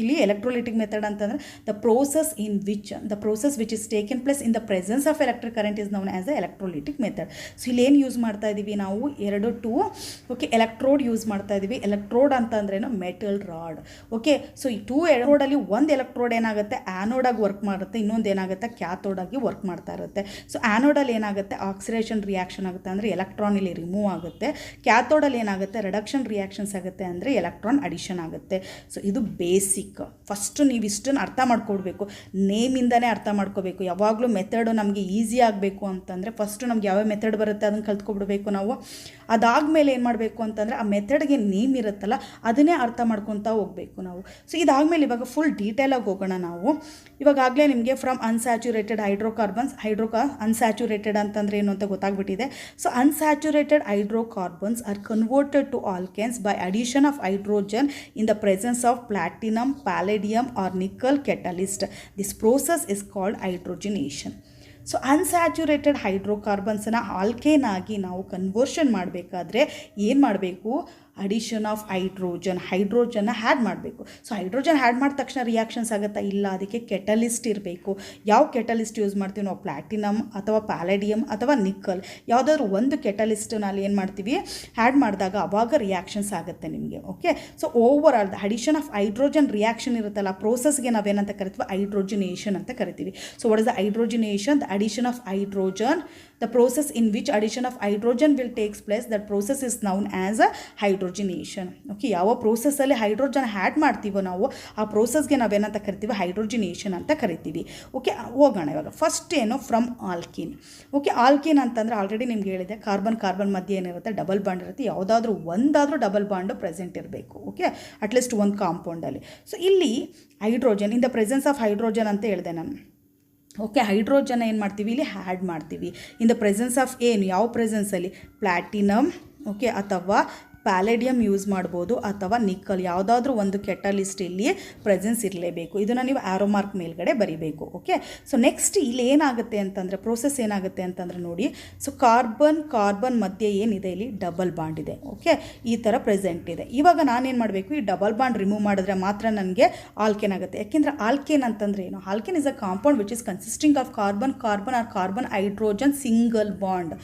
ಇಲ್ಲಿ ಎಲೆಕ್ಟ್ರೋಲಿಟಿಕ್ ಮೆಥಡ್ ಅಂತಂದರೆ the process which is taken place in the presence of electric current is known as a electrolytic method. So ಇಲ್ಲಿ ಏನು ಯೂಸ್ ಮಾಡ್ತಾ ಇದ್ದೀವಿ ನಾವು 2 ಓಕೆ ಎಲೆಕ್ಟ್ರೋಡ್ ಯೂಸ್ ಮಾಡ್ತಾ ಇದ್ದೀವಿ. ಎಲೆಕ್ಟ್ರೋಡ್ ಅಂತಂದ್ರೇನು ಮೆಟಲ್ ರಾಡ್. ಓಕೆ. ಸೊ ಈ 2 ಎಲೆಕ್ಟ್ರೋಡಲ್ಲಿ ಒಂದು ಎಲೆಕ್ಟ್ರೋಡ್ ಏನಾಗುತ್ತೆ ಆ್ಯನೋಡಾಗಿ ವರ್ಕ್ ಮಾಡುತ್ತೆ, ಇನ್ನೊಂದು ಏನಾಗುತ್ತೆ ಕ್ಯಾಥೋಡಾಗಿ ವರ್ಕ್ ಮಾಡ್ತಾ ಇರುತ್ತೆ. ಸೊ ಆ್ಯನೋಡಲ್ಲಿ ಏನಾಗುತ್ತೆ ಆಕ್ಸಿಡೇಷನ್ ರಿಯಾಕ್ಷನ್ ಆಗುತ್ತೆ ಅಂದರೆ ಎಲೆಕ್ಟ್ರಾನ್ ಇಲ್ಲಿ ರಿಮೂವ್ ಆಗುತ್ತೆ. ಕ್ಯಾಥೋಡಲ್ಲಿ ಏನಾಗುತ್ತೆ ರಿಡಕ್ಷನ್ ರಿಯಾಕ್ಷನ್ಸ್ ಆಗುತ್ತೆ ಅಂದರೆ ಎಲೆಕ್ಟ್ರಾನ್ ಅಡಿಷನ್ ಆಗುತ್ತೆ. ಸೊ ಇದು ಬೇಸಿಕ್. ಫಸ್ಟು ನೀವು ಇಷ್ಟನ್ನು ಅರ್ಥ ಮಾಡ್ಕೊಡ್ಬೇಕು, ನೇಮಿಂದನೇ ಅರ್ಥ ಮಾಡ್ಕೋಬೇಕು. ಯಾವಾಗಲೂ ಮೆಥಡು ನಮಗೆ ಈಸಿ ಆಗಬೇಕು ಅಂತಂದರೆ ಫಸ್ಟು ನಮ್ಗೆ ಯಾವ ಮೆಥಡ್ ಬರುತ್ತೆ ಅದನ್ನು ಕಲ್ತ್ಕೊಬಿಡ್ಬೇಕು ನಾವು. ಅದಾದಮೇಲೆ ಏನು ಮಾಡಬೇಕು ಅಂತಂದರೆ ಆ ಮೆಥಡ್ಗೆ ನೇಮ್ ಇರುತ್ತಲ್ಲ ಅದನ್ನೇ ಅರ್ಥ ಮಾಡ್ಕೊತಾ ಹೋಗಬೇಕು ನಾವು. ಸೊ ಇದಾದಮೇಲೆ ಇವಾಗ ಫುಲ್ ಡೀಟೇಲಾಗಿ ಹೋಗೋಣ ನಾವು. ಇವಾಗಲೇ ನಿಮಗೆ ಫ್ರಮ್ ಅನ್ಸ್ಯಾಚುರೇಟೆಡ್ ಹೈಡ್ರೋಕಾರ್ಬನ್ಸ್ ಅನ್ಸ್ಯಾಚುರೇಟೆಡ್ ಅಂತಂದರೆ ಏನು ಅಂತ ಗೊತ್ತಾಗ್ಬಿಟ್ಟಿದೆ. So unsaturated hydrocarbons are converted to alkanes by addition of hydrogen in the presence of platinum, palladium or nickel catalyst. This process is called hydrogenation. So unsaturated ಹೈಡ್ರೋಕಾರ್ಬನ್ಸನ್ನು alkane ಆಗಿ ನಾವು conversion ಮಾಡಬೇಕಾದ್ರೆ ಏನು ಮಾಡಬೇಕು ಅಡಿಷನ್ ಆಫ್ ಹೈಡ್ರೋಜನ್ನ add ಮಾಡಬೇಕು. ಸೊ hydrogen add ಮಾಡಿದ ತಕ್ಷಣ ರಿಯಾಕ್ಷನ್ಸ್ ಆಗುತ್ತಾ ಇಲ್ಲ, ಅದಕ್ಕೆ ಕೆಟಲಿಸ್ಟ್ ಇರಬೇಕು. ಯಾವ ಕೆಟಲಿಸ್ಟ್ ಯೂಸ್ ಮಾಡ್ತೀವಿ ನಾವು ಪ್ಲಾಟಿನಮ್ ಅಥವಾ ಪ್ಯಾಲೇಡಿಯಮ್ ಅಥವಾ ನಿಕ್ಕಲ್ ಯಾವುದಾದ್ರೂ ಒಂದು ಕೆಟಲಿಸ್ಟನಲ್ಲಿ ಏನು ಮಾಡ್ತೀವಿ ಹ್ಯಾಡ್ ಮಾಡಿದಾಗ ಅವಾಗ ರಿಯಾಕ್ಷನ್ಸ್ ಆಗುತ್ತೆ ನಿಮಗೆ. Okay. So over all the addition of hydrogen reaction ಇರುತ್ತಲ್ಲ ಪ್ರೋಸೆಸ್ಗೆ ನಾವೇನಂತ ಕರಿತೀವಿ ಹೈಡ್ರೋಜನೇಷನ್ ಅಂತ ಕರಿತೀವಿ. So what is the hydrogenation? The addition of hydrogen, the process in which addition of hydrogen will takes place, that process is known as a hydrogenation. Okay. ಯಾವ ಪ್ರೋಸೆಸ್ಸಲ್ಲಿ hydrogen had ಮಾಡ್ತೀವೋ ನಾವು ಆ ಪ್ರೋಸೆಸ್ಗೆ ನಾವೇನಂತ ಕರಿತೀವಿ ಹೈಡ್ರೋಜಿನೇಷನ್ ಅಂತ ಕರಿತೀವಿ. ಓಕೆ. ಹೋಗೋಣ ಇವಾಗ. ಫಸ್ಟ್ ಏನು ಫ್ರಮ್ ಆಲ್ಕೀನ್. ಓಕೆ. ಆಲ್ಕೀನ್ ಅಂತಂದರೆ ಆಲ್ರೆಡಿ ನಿಮ್ಗೆ ಹೇಳಿದೆ ಕಾರ್ಬನ್ ಮಧ್ಯೆ ಏನಿರುತ್ತೆ ಡಬಲ್ ಬಾಂಡ್ ಇರುತ್ತೆ. ಯಾವುದಾದ್ರೂ ಒಂದಾದರೂ ಡಬಲ್ ಬಾಂಡು ಪ್ರೆಸೆಂಟ್ ಇರಬೇಕು. ಓಕೆ. ಅಟ್ಲೀಸ್ಟ್ ಒಂದು ಕಾಂಪೌಂಡಲ್ಲಿ. ಸೊ ಇಲ್ಲಿ hydrogen in the presence of hydrogen ಅಂತ ಹೇಳಿದೆ ನಾನು. ಓಕೆ. ಹೈಡ್ರೋಜನ್ ಏನು ಮಾಡ್ತೀವಿ ಇಲ್ಲಿ ಹ್ಯಾಡ್ ಮಾಡ್ತೀವಿ ಇನ್ ದ ಪ್ರೆಸೆನ್ಸ್ ಆಫ್ ಏನು ಯಾವ ಪ್ರೆಸೆನ್ಸಲ್ಲಿ ಪ್ಲಾಟಿನಮ್ ಓಕೆ ಅಥವಾ ಪ್ಯಾಲೇಡಿಯಮ್ ಯೂಸ್ ಮಾಡ್ಬೋದು ಅಥವಾ ನಿಕ್ಕಲ್ ಯಾವುದಾದ್ರೂ ಒಂದು ಕೆಟಲಿಸ್ಟ್ ಇಲ್ಲಿ ಪ್ರೆಸೆನ್ಸ್ ಇರಲೇಬೇಕು. ಇದನ್ನು ನೀವು ಆರೋ ಮಾರ್ಕ್ ಮೇಲ್ಗಡೆ ಬರಿಬೇಕು. ಓಕೆ. ಸೊ ನೆಕ್ಸ್ಟ್ ಇಲ್ಲಿ ಏನಾಗುತ್ತೆ ಅಂತಂದರೆ ಪ್ರೋಸೆಸ್ ಏನಾಗುತ್ತೆ ಅಂತಂದರೆ ನೋಡಿ. ಸೊ ಕಾರ್ಬನ್ ಮಧ್ಯೆ ಏನಿದೆ ಇಲ್ಲಿ ಡಬಲ್ ಬಾಂಡ್ ಇದೆ. ಓಕೆ. ಈ ಥರ ಪ್ರೆಸೆಂಟ್ ಇದೆ. ಇವಾಗ ನಾನೇನು ಮಾಡಬೇಕು ಈ ಡಬಲ್ ಬಾಂಡ್ ರಿಮೂವ್ ಮಾಡಿದ್ರೆ ಮಾತ್ರ ನನಗೆ ಆಲ್ಕೇನ್ ಆಗುತ್ತೆ. ಯಾಕೆಂದರೆ ಆಲ್ಕೇನ್ ಅಂತಂದರೆ ಏನು? Alkane is a compound which is consisting of carbon or carbon hydrogen single bond.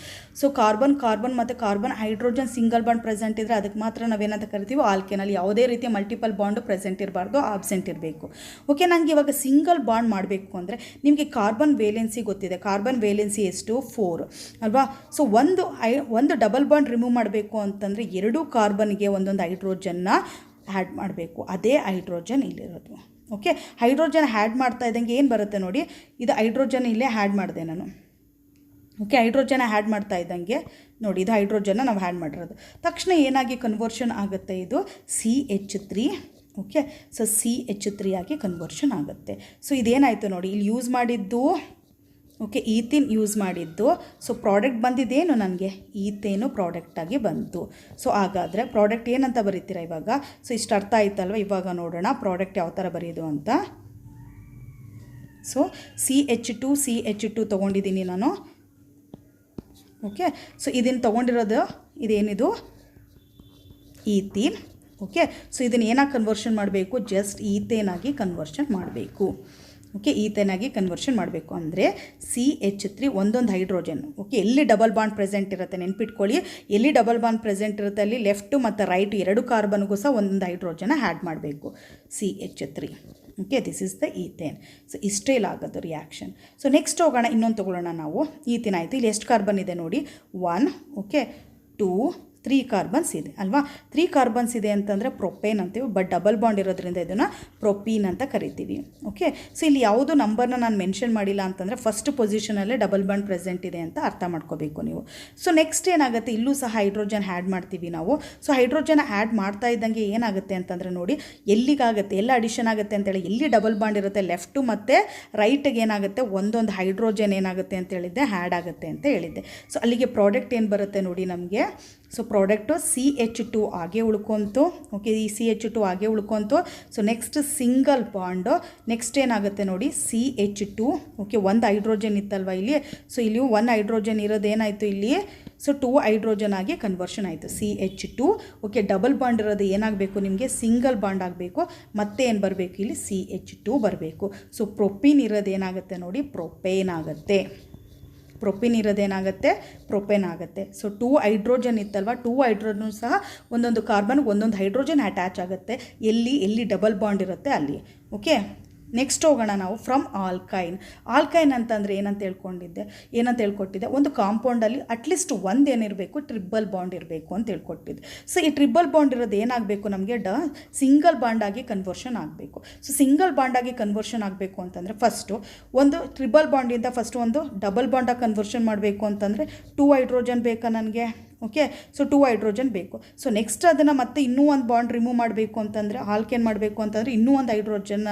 So carbon ಮತ್ತು carbon hydrogen single bond present ಇದ್ದರೆ ಅದಕ್ಕೆ ಮಾತ್ರ ನಾವೇನಂತ ಕರಿತೀವಿ ಆಲ್ಕೇನಲ್ಲಿ. ಯಾವುದೇ ರೀತಿಯ ಮಲ್ಟಿಪಲ್ ಬಾಂಡು ಪ್ರೆಸೆಂಟ್ ಇರಬಾರ್ದು, ಆಬ್ಸೆಂಟ್ ಇರಬೇಕು. ಓಕೆ. ನನಗೆ ಇವಾಗ ಸಿಂಗಲ್ ಬಾಂಡ್ ಮಾಡಬೇಕು ಅಂದರೆ ನಿಮಗೆ ಕಾರ್ಬನ್ ವೇಲೆನ್ಸಿ ಗೊತ್ತಿದೆ. ಕಾರ್ಬನ್ ವೇಲೆನ್ಸಿ ಎಷ್ಟು 4 ಅಲ್ವಾ? ಸೊ ಒಂದು ಡಬಲ್ ಬಾಂಡ್ ರಿಮೂವ್ ಮಾಡಬೇಕು ಅಂತಂದರೆ 2 ಕಾರ್ಬನ್ಗೆ ಒಂದೊಂದು ಹೈಡ್ರೋಜನ್ನ ಆ್ಯಡ್ ಮಾಡಬೇಕು. ಅದೇ ಹೈಡ್ರೋಜನ್ ಇಲ್ಲಿರೋದು. ಓಕೆ. ಹೈಡ್ರೋಜನ್ ಆ್ಯಡ್ ಮಾಡ್ತಾ ಇದ್ದಂಗೆ ಏನು ಬರುತ್ತೆ ನೋಡಿ. ಇದು ಹೈಡ್ರೋಜನ್ ಇಲ್ಲೇ ಆ್ಯಡ್ ಮಾಡಿದೆ ನಾನು. ಓಕೆ. ಹೈಡ್ರೋಜನ್ ಆ್ಯಡ್ ಮಾಡ್ತಾ ಇದ್ದಂಗೆ ನೋಡಿ ಇದು ಹೈಡ್ರೋಜನ್ನ ನಾವು ಆ್ಯಡ್ ಮಾಡಿರೋದು. ತಕ್ಷಣ ಏನಾಗಿ ಕನ್ವರ್ಷನ್ ಆಗುತ್ತೆ ಇದು CH3. ಓಕೆ. ಸೊ CH3 ಆಗಿ ಕನ್ವರ್ಷನ್ ಆಗುತ್ತೆ. ಸೊ ಇದೇನಾಯಿತು ನೋಡಿ ಇಲ್ಲಿ ಯೂಸ್ ಮಾಡಿದ್ದು ಓಕೆ ಈಥೇನ್ ಯೂಸ್ ಮಾಡಿದ್ದು. ಸೊ ಪ್ರಾಡಕ್ಟ್ ಬಂದಿದ್ದೇನು ನನಗೆ ಈಥೇನು ಪ್ರಾಡಕ್ಟಾಗಿ ಬಂತು. ಸೊ ಹಾಗಾದರೆ ಪ್ರಾಡಕ್ಟ್ ಏನಂತ ಬರೀತೀರಾ ಇವಾಗ? ಸೊ ಇಷ್ಟು ಅರ್ಥ ಆಯ್ತಲ್ವ? ಇವಾಗ ನೋಡೋಣ ಪ್ರಾಡಕ್ಟ್ ಯಾವ ಥರ ಬರೆಯೋದು ಅಂತ. ಸೊ CH2 ತೊಗೊಂಡಿದ್ದೀನಿ ನಾನು. ಓಕೆ. ಸೊ ಇದನ್ನು ತೊಗೊಂಡಿರೋದು ಇದೇನಿದು ಈಥೀನ್. ಓಕೆ. ಸೊ ಇದನ್ನು ಏನಾಗಿ ಕನ್ವರ್ಷನ್ ಮಾಡಬೇಕು? ಜಸ್ಟ್ ಈಥೇನಾಗಿ ಕನ್ವರ್ಷನ್ ಮಾಡಬೇಕು. ಓಕೆ. ಈಥೇನಾಗಿ ಕನ್ವರ್ಷನ್ ಮಾಡಬೇಕು ಅಂದರೆ CH3 ಒಂದೊಂದು ಹೈಡ್ರೋಜನ್. ಓಕೆ. ಎಲ್ಲಿ ಡಬಲ್ ಬಾಂಡ್ ಪ್ರೆಸೆಂಟ್ ಇರುತ್ತೆ ನೆನ್ಪಿಟ್ಕೊಳ್ಳಿ. ಎಲ್ಲಿ ಡಬಲ್ ಬಾಂಡ್ ಪ್ರೆಸೆಂಟ್ ಇರುತ್ತೆ ಅಲ್ಲಿ ಲೆಫ್ಟು ಮತ್ತು ರೈಟ್ 2 ಕಾರ್ಬನ್ಗೂ ಸಹ ಒಂದೊಂದು ಹೈಡ್ರೋಜನ್ನ ಆ್ಯಡ್ ಮಾಡಬೇಕು CH3. Okay, this is the ethane. So ಇಷ್ಟೇ ಆಗೋದು ರಿಯಾಕ್ಷನ್. ಸೊ ನೆಕ್ಸ್ಟ್ ಹೋಗೋಣ, ಇನ್ನೊಂದು ತೊಗೊಳ್ಳೋಣ ನಾವು. ಈಥೇನ್ ಆಯಿತು. ಇಲ್ಲಿ ಎಷ್ಟು ಕಾರ್ಬನ್ ಇದೆ ನೋಡಿ, 1, ಓಕೆ, 2, 3 ಕಾರ್ಬನ್ಸ್ ಇದೆ ಅಲ್ವಾ. 3 ಕಾರ್ಬನ್ಸ್ ಇದೆ ಅಂತಂದರೆ ಪ್ರೊಪೇನ್ ಅಂತೀವಿ, ಬಟ್ ಡಬಲ್ ಬಾಂಡ್ ಇರೋದ್ರಿಂದ ಇದನ್ನು ಪ್ರೊಪೀನ್ ಅಂತ ಕರಿತೀವಿ. ಓಕೆ, ಸೊ ಇಲ್ಲಿ ಯಾವುದು ನಂಬರ್ನ ನಾನು ಮೆನ್ಷನ್ ಮಾಡಿಲ್ಲ ಅಂತಂದರೆ ಫಸ್ಟ್ ಪೊಸಿಷನಲ್ಲೇ ಡಬಲ್ ಬಾಂಡ್ ಪ್ರೆಸೆಂಟ್ ಇದೆ ಅಂತ ಅರ್ಥ ಮಾಡ್ಕೋಬೇಕು ನೀವು. ಸೊ ನೆಕ್ಸ್ಟ್ ಏನಾಗುತ್ತೆ, ಇಲ್ಲೂ ಸಹ ಹೈಡ್ರೋಜನ್ ಆ್ಯಡ್ ಮಾಡ್ತೀವಿ ನಾವು. ಸೊ ಹೈಡ್ರೋಜನ್ ಆ್ಯಡ್ ಮಾಡ್ತಾ ಇದ್ದಂಗೆ ಏನಾಗುತ್ತೆ ಅಂತಂದರೆ ನೋಡಿ, ಎಲ್ಲಿಗಾಗುತ್ತೆ, ಎಲ್ಲ ಅಡಿಷನ್ ಆಗುತ್ತೆ ಅಂತೇಳಿ, ಎಲ್ಲಿ ಡಬಲ್ ಬಾಂಡ್ ಇರುತ್ತೆ ಲೆಫ್ಟು ಮತ್ತು ರೈಟಿಗೆ ಏನಾಗುತ್ತೆ, ಒಂದೊಂದು ಹೈಡ್ರೋಜನ್ ಏನಾಗುತ್ತೆ ಅಂತ ಹೇಳಿದ್ದೆ, ಆ್ಯಡ್ ಆಗುತ್ತೆ ಅಂತ ಹೇಳಿದ್ದೆ. ಸೊ ಅಲ್ಲಿಗೆ ಪ್ರಾಡಕ್ಟ್ ಏನು ಬರುತ್ತೆ ನೋಡಿ ನಮಗೆ. ಸೊ ಪ್ರಾಡಕ್ಟು CH2 ಹಾಗೆ ಉಳ್ಕೊಂತು. ಓಕೆ, ಈ CH2 ಹಾಗೆ ಉಳ್ಕೊಂತು. So next single bond, next ಏನಾಗುತ್ತೆ ನೋಡಿ, CH2. ಓಕೆ, ಒಂದು ಹೈಡ್ರೋಜನ್ ಇತ್ತಲ್ವ ಇಲ್ಲಿ. ಸೊ ಇಲ್ಲಿ 1 ಹೈಡ್ರೋಜನ್ ಇರೋದೇನಾಯಿತು ಇಲ್ಲಿ, ಸೊ 2 ಹೈಡ್ರೋಜನ್ ಆಗಿ ಕನ್ವರ್ಷನ್ ಆಯಿತು, CH2. ಓಕೆ, ಡಬಲ್ ಬಾಂಡ್ ಇರೋದು ಏನಾಗಬೇಕು ನಿಮಗೆ, ಸಿಂಗಲ್ ಬಾಂಡ್ ಆಗಬೇಕು. ಮತ್ತೆ ಏನು ಬರಬೇಕು ಇಲ್ಲಿ, CH2 ಬರಬೇಕು. ಸೊ ಪ್ರೊಪೀನ್ ಇರೋದು ಏನಾಗುತ್ತೆ ನೋಡಿ, ಪ್ರೊಪೇನ್ ಆಗುತ್ತೆ. ಪ್ರೊಪೀನ್ ಇರೋದೇನಾಗುತ್ತೆ, ಪ್ರೊಪೇನ್ ಆಗುತ್ತೆ. ಸೊ 2 ಹೈಡ್ರೋಜನ್ ಇತ್ತಲ್ವ, 2 ಹೈಡ್ರೋಜನ್ ಸಹ ಒಂದೊಂದು ಕಾರ್ಬನ್ಗೆ ಒಂದೊಂದು ಹೈಡ್ರೋಜನ್ ಅಟ್ಯಾಚ್ ಆಗುತ್ತೆ, ಎಲ್ಲಿ ಡಬಲ್ ಬಾಂಡ್ ಇರುತ್ತೆ ಅಲ್ಲಿ. ಓಕೆ, ನೆಕ್ಸ್ಟ್ ಹೋಗೋಣ ನಾವು ಫ್ರಮ್ ಆಲ್ಕೈನ್. ಆಲ್ಕೈನ್ ಅಂತಂದರೆ ಏನಂತ ಹೇಳ್ಕೊಟ್ಟಿದ್ದೆ, ಒಂದು ಕಾಂಪೌಂಡಲ್ಲಿ ಅಟ್ಲೀಸ್ಟ್ ಒಂದು ಏನಿರಬೇಕು, ಟ್ರಿಬಲ್ ಬಾಂಡ್ ಇರಬೇಕು ಅಂತ ಹೇಳ್ಕೊಟ್ಟಿದ್ದೆ. ಸೊ ಈ ಟ್ರಿಬಲ್ ಬಾಂಡ್ ಇರೋದು ಏನಾಗಬೇಕು ನಮಗೆ, ಸಿಂಗಲ್ ಬಾಂಡ್ ಆಗಿ ಕನ್ವರ್ಷನ್ ಆಗಬೇಕು. ಸೊ ಸಿಂಗಲ್ ಬಾಂಡ್ ಆಗಿ ಕನ್ವರ್ಷನ್ ಆಗಬೇಕು ಅಂತಂದರೆ ಫಸ್ಟು ಒಂದು ಟ್ರಿಬಲ್ ಬಾಂಡಿಂದ ಫಸ್ಟು ಒಂದು ಡಬಲ್ ಬಾಂಡಾಗಿ ಕನ್ವರ್ಷನ್ ಮಾಡಬೇಕು ಅಂತಂದರೆ 2 ಹೈಡ್ರೋಜನ್ ಬೇಕಾ ನನಗೆ. ಓಕೆ, ಸೊ 2 ಹೈಡ್ರೋಜನ್ ಬೇಕು. ಸೊ ನೆಕ್ಸ್ಟ್ ಅದನ್ನು ಮತ್ತೆ ಇನ್ನೂ ಒಂದು ಬಾಂಡ್ ರಿಮೂವ್ ಮಾಡಬೇಕು ಅಂತಂದರೆ, ಆಲ್ಕೇನ್ ಮಾಡಬೇಕು ಅಂತಂದರೆ ಇನ್ನೂ ಒಂದು ಹೈಡ್ರೋಜನ್ನ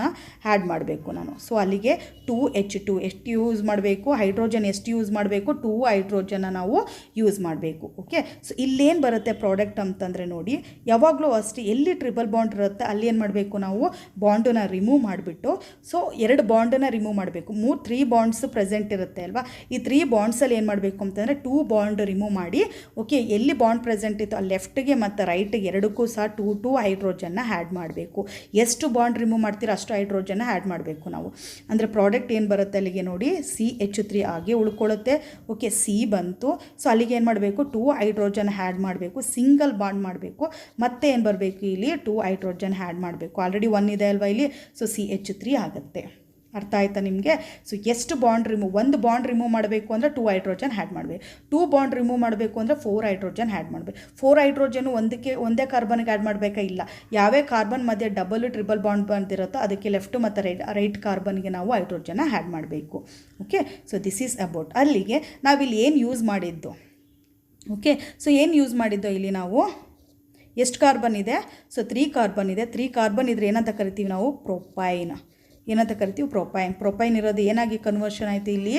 ಆ್ಯಡ್ ಮಾಡಬೇಕು ನಾನು. ಸೊ ಅಲ್ಲಿಗೆ 2H2 ಎಷ್ಟು ಯೂಸ್ ಮಾಡಬೇಕು, ಹೈಡ್ರೋಜನ್ ಎಷ್ಟು ಯೂಸ್ ಮಾಡಬೇಕು, 2 ಹೈಡ್ರೋಜನ್ನ ನಾವು ಯೂಸ್ ಮಾಡಬೇಕು. ಓಕೆ, ಸೊ ಇಲ್ಲೇನು ಬರುತ್ತೆ ಪ್ರಾಡಕ್ಟ್ ಅಂತಂದರೆ ನೋಡಿ, ಯಾವಾಗಲೂ ಅಷ್ಟೇ ಎಲ್ಲಿ ಟ್ರಿಬಲ್ ಬಾಂಡ್ ಇರುತ್ತೆ ಅಲ್ಲಿ ಏನು ಮಾಡಬೇಕು ನಾವು, ಬಾಂಡನ್ನ ರಿಮೂವ್ ಮಾಡಿಬಿಟ್ಟು, ಸೊ 2 ಬಾಂಡನ್ನು ರಿಮೂವ್ ಮಾಡಬೇಕು. 3 ಬಾಂಡ್ಸ್ ಪ್ರೆಸೆಂಟ್ ಇರುತ್ತೆ ಅಲ್ವಾ. ಈ 3 ಬಾಂಡ್ಸಲ್ಲಿ ಏನು ಮಾಡಬೇಕು ಅಂತಂದರೆ 2 ಬಾಂಡ್ ರಿಮೂವ್ ಮಾಡಿ, ಓಕೆ, ಎಲ್ಲಿ ಬಾಂಡ್ ಪ್ರೆಸೆಂಟ್ ಇತ್ತು ಅಲ್ಲಿ ಲೆಫ್ಟ್ಗೆ ಮತ್ತು ರೈಟಿಗೆ ಎರಡಕ್ಕೂ ಸಹ 2 ಹೈಡ್ರೋಜನ್ನ ಆ್ಯಡ್ ಮಾಡಬೇಕು. ಎಷ್ಟು ಬಾಂಡ್ ರಿಮೂವ್ ಮಾಡ್ತೀರೋ ಅಷ್ಟು ಹೈಡ್ರೋಜನ್ನ ಆ್ಯಡ್ ಮಾಡಬೇಕು ನಾವು. ಅಂದರೆ ಪ್ರಾಡಕ್ಟ್ ಏನು ಬರುತ್ತೆ ಅಲ್ಲಿಗೆ ನೋಡಿ, CH3 ಹಾಗೆ ಉಳ್ಕೊಳ್ಳುತ್ತೆ. ಓಕೆ, C ಬಂತು. ಸೊ ಅಲ್ಲಿಗೆ ಏನು ಮಾಡಬೇಕು, 2 ಹೈಡ್ರೋಜನ್ ಆ್ಯಡ್ ಮಾಡಬೇಕು, ಸಿಂಗಲ್ ಬಾಂಡ್ ಮಾಡಬೇಕು. ಮತ್ತೆ ಏನು ಬರಬೇಕು ಇಲ್ಲಿ, 2 ಹೈಡ್ರೋಜನ್ ಆ್ಯಡ್ ಮಾಡಬೇಕು. ಆಲ್ರೆಡಿ 1 ಇದೆ ಅಲ್ವಾ ಇಲ್ಲಿ. ಸೊ CH3 ಆಗುತ್ತೆ. ಅರ್ಥ ಆಯ್ತಾ ನಿಮಗೆ. ಸೊ ಎಷ್ಟು ಬಾಂಡ್ ಒಂದು ಬಾಂಡ್ ರಿಮೂವ್ ಮಾಡಬೇಕು ಅಂದರೆ 2 ಹೈಡ್ರೋಜನ್ ಆ್ಯಡ್ ಮಾಡಬೇಕು. 2 ಬಾಂಡ್ ರಿಮೂವ್ ಮಾಡಬೇಕು ಅಂದರೆ 4 ಹೈಡ್ರೋಜನ್ ಆ್ಯಡ್ ಮಾಡಬೇಕು. 4 ಹೈಡ್ರೋಜನ್ ಒಂದೇ ಕಾರ್ಬನ್ಗೆ ಆ್ಯಡ್ ಮಾಡಬೇಕಾ, ಇಲ್ಲ. ಯಾವೇ ಕಾರ್ಬನ್ ಮಧ್ಯೆ ಡಬಲ್ ಟ್ರಿಬಲ್ ಬಾಂಡ್ ಬಂದಿರುತ್ತೋ ಅದಕ್ಕೆ ಲೆಫ್ಟ್ ಮತ್ತು ರೈಟ್ ಕಾರ್ಬನ್ಗೆ ನಾವು ಹೈಡ್ರೋಜನ್ನ ಆ್ಯಡ್ ಮಾಡಬೇಕು. Okay, so this is about. ಅಲ್ಲಿಗೆ ನಾವಿಲ್ಲಿ ಏನು ಯೂಸ್ ಮಾಡಿದ್ದು. ಓಕೆ, ಸೊ ಏನು ಯೂಸ್ ಮಾಡಿದ್ದೋ ಇಲ್ಲಿ ನಾವು, ಎಷ್ಟು ಕಾರ್ಬನ್ ಇದೆ, ಸೊ 3 ಕಾರ್ಬನ್ ಇದೆ. 3 ಕಾರ್ಬನ್ ಇದ್ರೆ ಏನಂತ ಕರಿತೀವಿ ನಾವು, ಪ್ರೊಪೈನ್. ಏನಂತ ಕರಿತೀವಿ, ಪ್ರೊಪೈನ್. ಪ್ರೊಪೈನ್ ಇರೋದು ಏನಾಗಿ ಕನ್ವರ್ಷನ್ ಆಯಿತು ಇಲ್ಲಿ,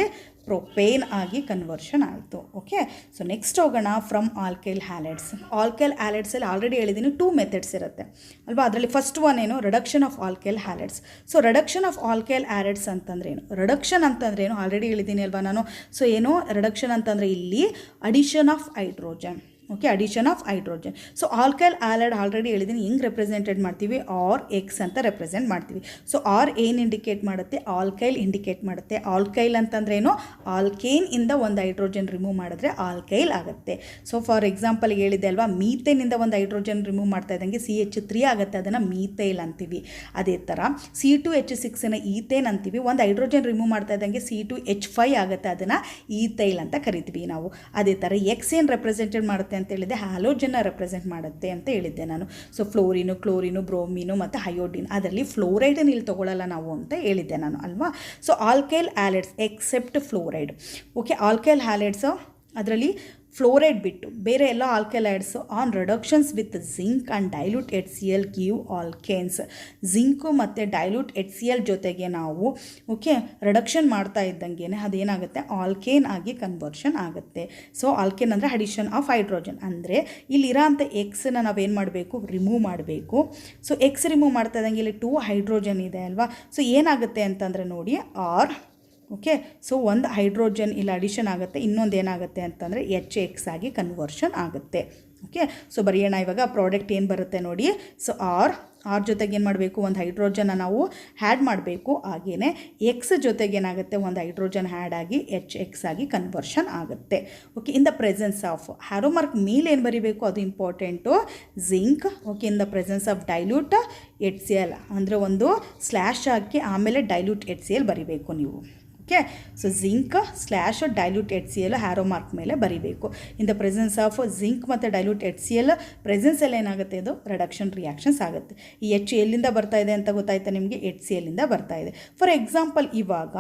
ಪ್ರೊಪೇನ್ ಆಗಿ ಕನ್ವರ್ಷನ್ ಆಯಿತು. ಓಕೆ, ಸೊ ನೆಕ್ಸ್ಟ್ ಹೋಗೋಣ ಫ್ರಮ್ ಆಲ್ಕೈಲ್ ಹ್ಯಾಲೈಡ್ಸ್. ಆಲ್ಕೈಲ್ ಹ್ಯಾಲೈಡ್ಸಲ್ಲಿ ಆಲ್ರೆಡಿ ಹೇಳಿದ್ದೀನಿ 2 ಮೆಥಡ್ಸ್ ಇರುತ್ತೆ ಅಲ್ವಾ. ಅದರಲ್ಲಿ ಫಸ್ಟ್ ಒನ್ ಏನು, reduction of alkyl halides. So reduction of alkyl halides ಅಂತಂದ್ರೆ ಏನು, ರಿಡಕ್ಷನ್ ಅಂತಂದ್ರೆ ಏನು ಆಲ್ರೆಡಿ ಹೇಳಿದ್ದೀನಿ ಅಲ್ವಾ ನಾನು. ಸೊ ಏನು ರಿಡಕ್ಷನ್ ಅಂತಂದರೆ ಇಲ್ಲಿ addition of hydrogen. Okay, addition of hydrogen. So alkyl halide already ಹೇಳಿದ್ದೀನಿ ಹೆಂಗೆ ರೆಪ್ರೆಸೆಂಟೆಡ್ ಮಾಡ್ತೀವಿ, RX ಅಂತ ರೆಪ್ರೆಸೆಂಟ್ ಮಾಡ್ತೀವಿ. ಸೊ R ಏನು ಇಂಡಿಕೇಟ್ ಮಾಡುತ್ತೆ, ಆಲ್ಕೈಲ್ ಇಂಡಿಕೇಟ್ ಮಾಡುತ್ತೆ. ಆಲ್ಕೈಲ್ ಅಂತಂದ್ರೆ ಏನು, ಆಲ್ಕೇನ್ ಇಂದ ಒಂದು ಹೈಡ್ರೋಜನ್ ರಿಮೂವ್ ಮಾಡಿದ್ರೆ ಆಲ್ಕೈಲ್ ಆಗುತ್ತೆ. ಸೊ ಫಾರ್ ಎಕ್ಸಾಂಪಲ್ಗೆ ಹೇಳಿದೆ ಅಲ್ವಾ, ಮೀಥೇನಿಂದ ಒಂದು ಹೈಡ್ರೋಜನ್ ರಿಮೂವ್ ಮಾಡ್ತಾ ಇದ್ದಂಗೆ CH3 ಆಗುತ್ತೆ, ಅದನ್ನು ಮೀಥೈಲ್ ಅಂತೀವಿ. ಅದೇ ಥರ C2H6ನ ಈಥೇನ್ ಅಂತೀವಿ. ಒಂದು ಹೈಡ್ರೋಜನ್ ರಿಮೂವ್ ಮಾಡ್ತಾ ಇದ್ದಂಗೆ C2H5 ಆಗುತ್ತೆ, ಅದನ್ನು ಈಥೈಲ್ ಅಂತ ಕರಿತೀವಿ ನಾವು. ಅದೇ ಥರ X ಏನು ರೆಪ್ರೆಸೆಂಟೆಡ್ ಮಾಡುತ್ತೆ ಅಂತ ಹೇಳಿದೆ, ಹ್ಯಾಲೋಜನ್ನ ರೆಪ್ರೆಸೆಂಟ್ ಮಾಡುತ್ತೆ ಅಂತ ಹೇಳಿದ್ದೆ ನಾನು. ಸೊ ಫ್ಲೋರಿನು, ಕ್ಲೋರಿನು, ಬ್ರೋಮಿನು ಮತ್ತು ಹಯೋಡಿನ್, ಅದರಲ್ಲಿ ಫ್ಲೋರೈಡನ್ನು ಇಲ್ಲಿ ತೊಗೊಳ್ಳಲ್ಲ ನಾವು ಅಂತ ಹೇಳಿದ್ದೆ ನಾನು ಅಲ್ವಾ. So alkyl halides except fluoride. Okay, alkyl halides ಅದರಲ್ಲಿ ಫ್ಲೋರೈಡ್ ಬಿಟ್ಟು ಬೇರೆ ಎಲ್ಲ alkyl halides on reductions with zinc and dilute HCl give alkanes. Zinc ಮತ್ತು ಡೈಲ್ಯೂಟ್ HCl ಜೊತೆಗೆ ನಾವು ಓಕೆ ರಿಡಕ್ಷನ್ ಮಾಡ್ತಾ ಇದ್ದಂಗೆ ಅದೇನಾಗುತ್ತೆ, ಆಲ್ಕೇನ್ ಆಗಿ ಕನ್ವರ್ಷನ್ ಆಗುತ್ತೆ. ಸೊ ಆಲ್ಕೇನ್ ಅಂದರೆ ಅಡಿಷನ್ ಆಫ್ ಹೈಡ್ರೋಜನ್. ಅಂದರೆ ಇಲ್ಲಿರೋ ಅಂಥ ಎಕ್ಸನ್ನ ನಾವೇನು ಮಾಡಬೇಕು, ರಿಮೂವ್ ಮಾಡಬೇಕು. ಸೊ ಎಕ್ಸ್ ರಿಮೂವ್ ಮಾಡ್ತಾ ಇದ್ದಂಗೆ ಇಲ್ಲಿ 2 ಹೈಡ್ರೋಜನ್ ಇದೆ ಅಲ್ವಾ. ಸೊ ಏನಾಗುತ್ತೆ ಅಂತಂದರೆ ನೋಡಿ, ಓಕೆ, ಸೊ ಒಂದು ಹೈಡ್ರೋಜನ್ ಇಲ್ಲಿ ಅಡಿಷನ್ ಆಗುತ್ತೆ, ಇನ್ನೊಂದು ಏನಾಗುತ್ತೆ ಅಂತಂದರೆ HX ಆಗಿ ಕನ್ವರ್ಷನ್ ಆಗುತ್ತೆ. ಓಕೆ, ಸೊ ಬರೆಯೋಣ ಇವಾಗ ಪ್ರಾಡಕ್ಟ್ ಏನು ಬರುತ್ತೆ ನೋಡಿ. ಸೊ ಆರ್ ಜೊತೆಗೆ ಏನು ಮಾಡಬೇಕು, ಒಂದು ಹೈಡ್ರೋಜನ್ನ ನಾವು ಹ್ಯಾಡ್ ಮಾಡಬೇಕು. ಹಾಗೆಯೇ ಎಕ್ಸ್ ಜೊತೆಗೆ ಏನಾಗುತ್ತೆ, ಒಂದು ಹೈಡ್ರೋಜನ್ ಹ್ಯಾಡ್ ಆಗಿ HX ಆಗಿ ಕನ್ವರ್ಷನ್ ಆಗುತ್ತೆ. Okay, in the presence of arrow mark ಮೇಲೆ ಏನು ಬರೀಬೇಕು, ಅದು important, zinc. Okay, in the presence of dilute HCl ಅಂದರೆ ಒಂದು ಸ್ಲ್ಯಾಶ್ ಹಾಕಿ ಆಮೇಲೆ ಡೈಲ್ಯೂಟ್ HCl ಬರೀಬೇಕು ನೀವು. Okay, so zinc slash dilute HCl arrow mark ಮೇಲೆ ಬರೀಬೇಕು. ಇನ್ ದ ಪ್ರೆಸೆನ್ಸ್ ಆಫ್ ಜಿಂಕ್ ಮತ್ತು ಡೈಲ್ಯೂಟ್ HCl ಪ್ರೆಸೆನ್ಸಲ್ಲಿ ಏನಾಗುತ್ತೆ, ಇದು ರಿಡಕ್ಷನ್ ರಿಯಾಕ್ಷನ್ಸ್ ಆಗುತ್ತೆ. ಈ H ಎಲ್ಲಿಂದ ಬರ್ತಾ ಇದೆ ಅಂತ ಗೊತ್ತಾಯ್ತಾ ನಿಮಗೆ, HCl ಬರ್ತಾ ಇದೆ. ಫಾರ್ ಎಕ್ಸಾಂಪಲ್ ಇವಾಗ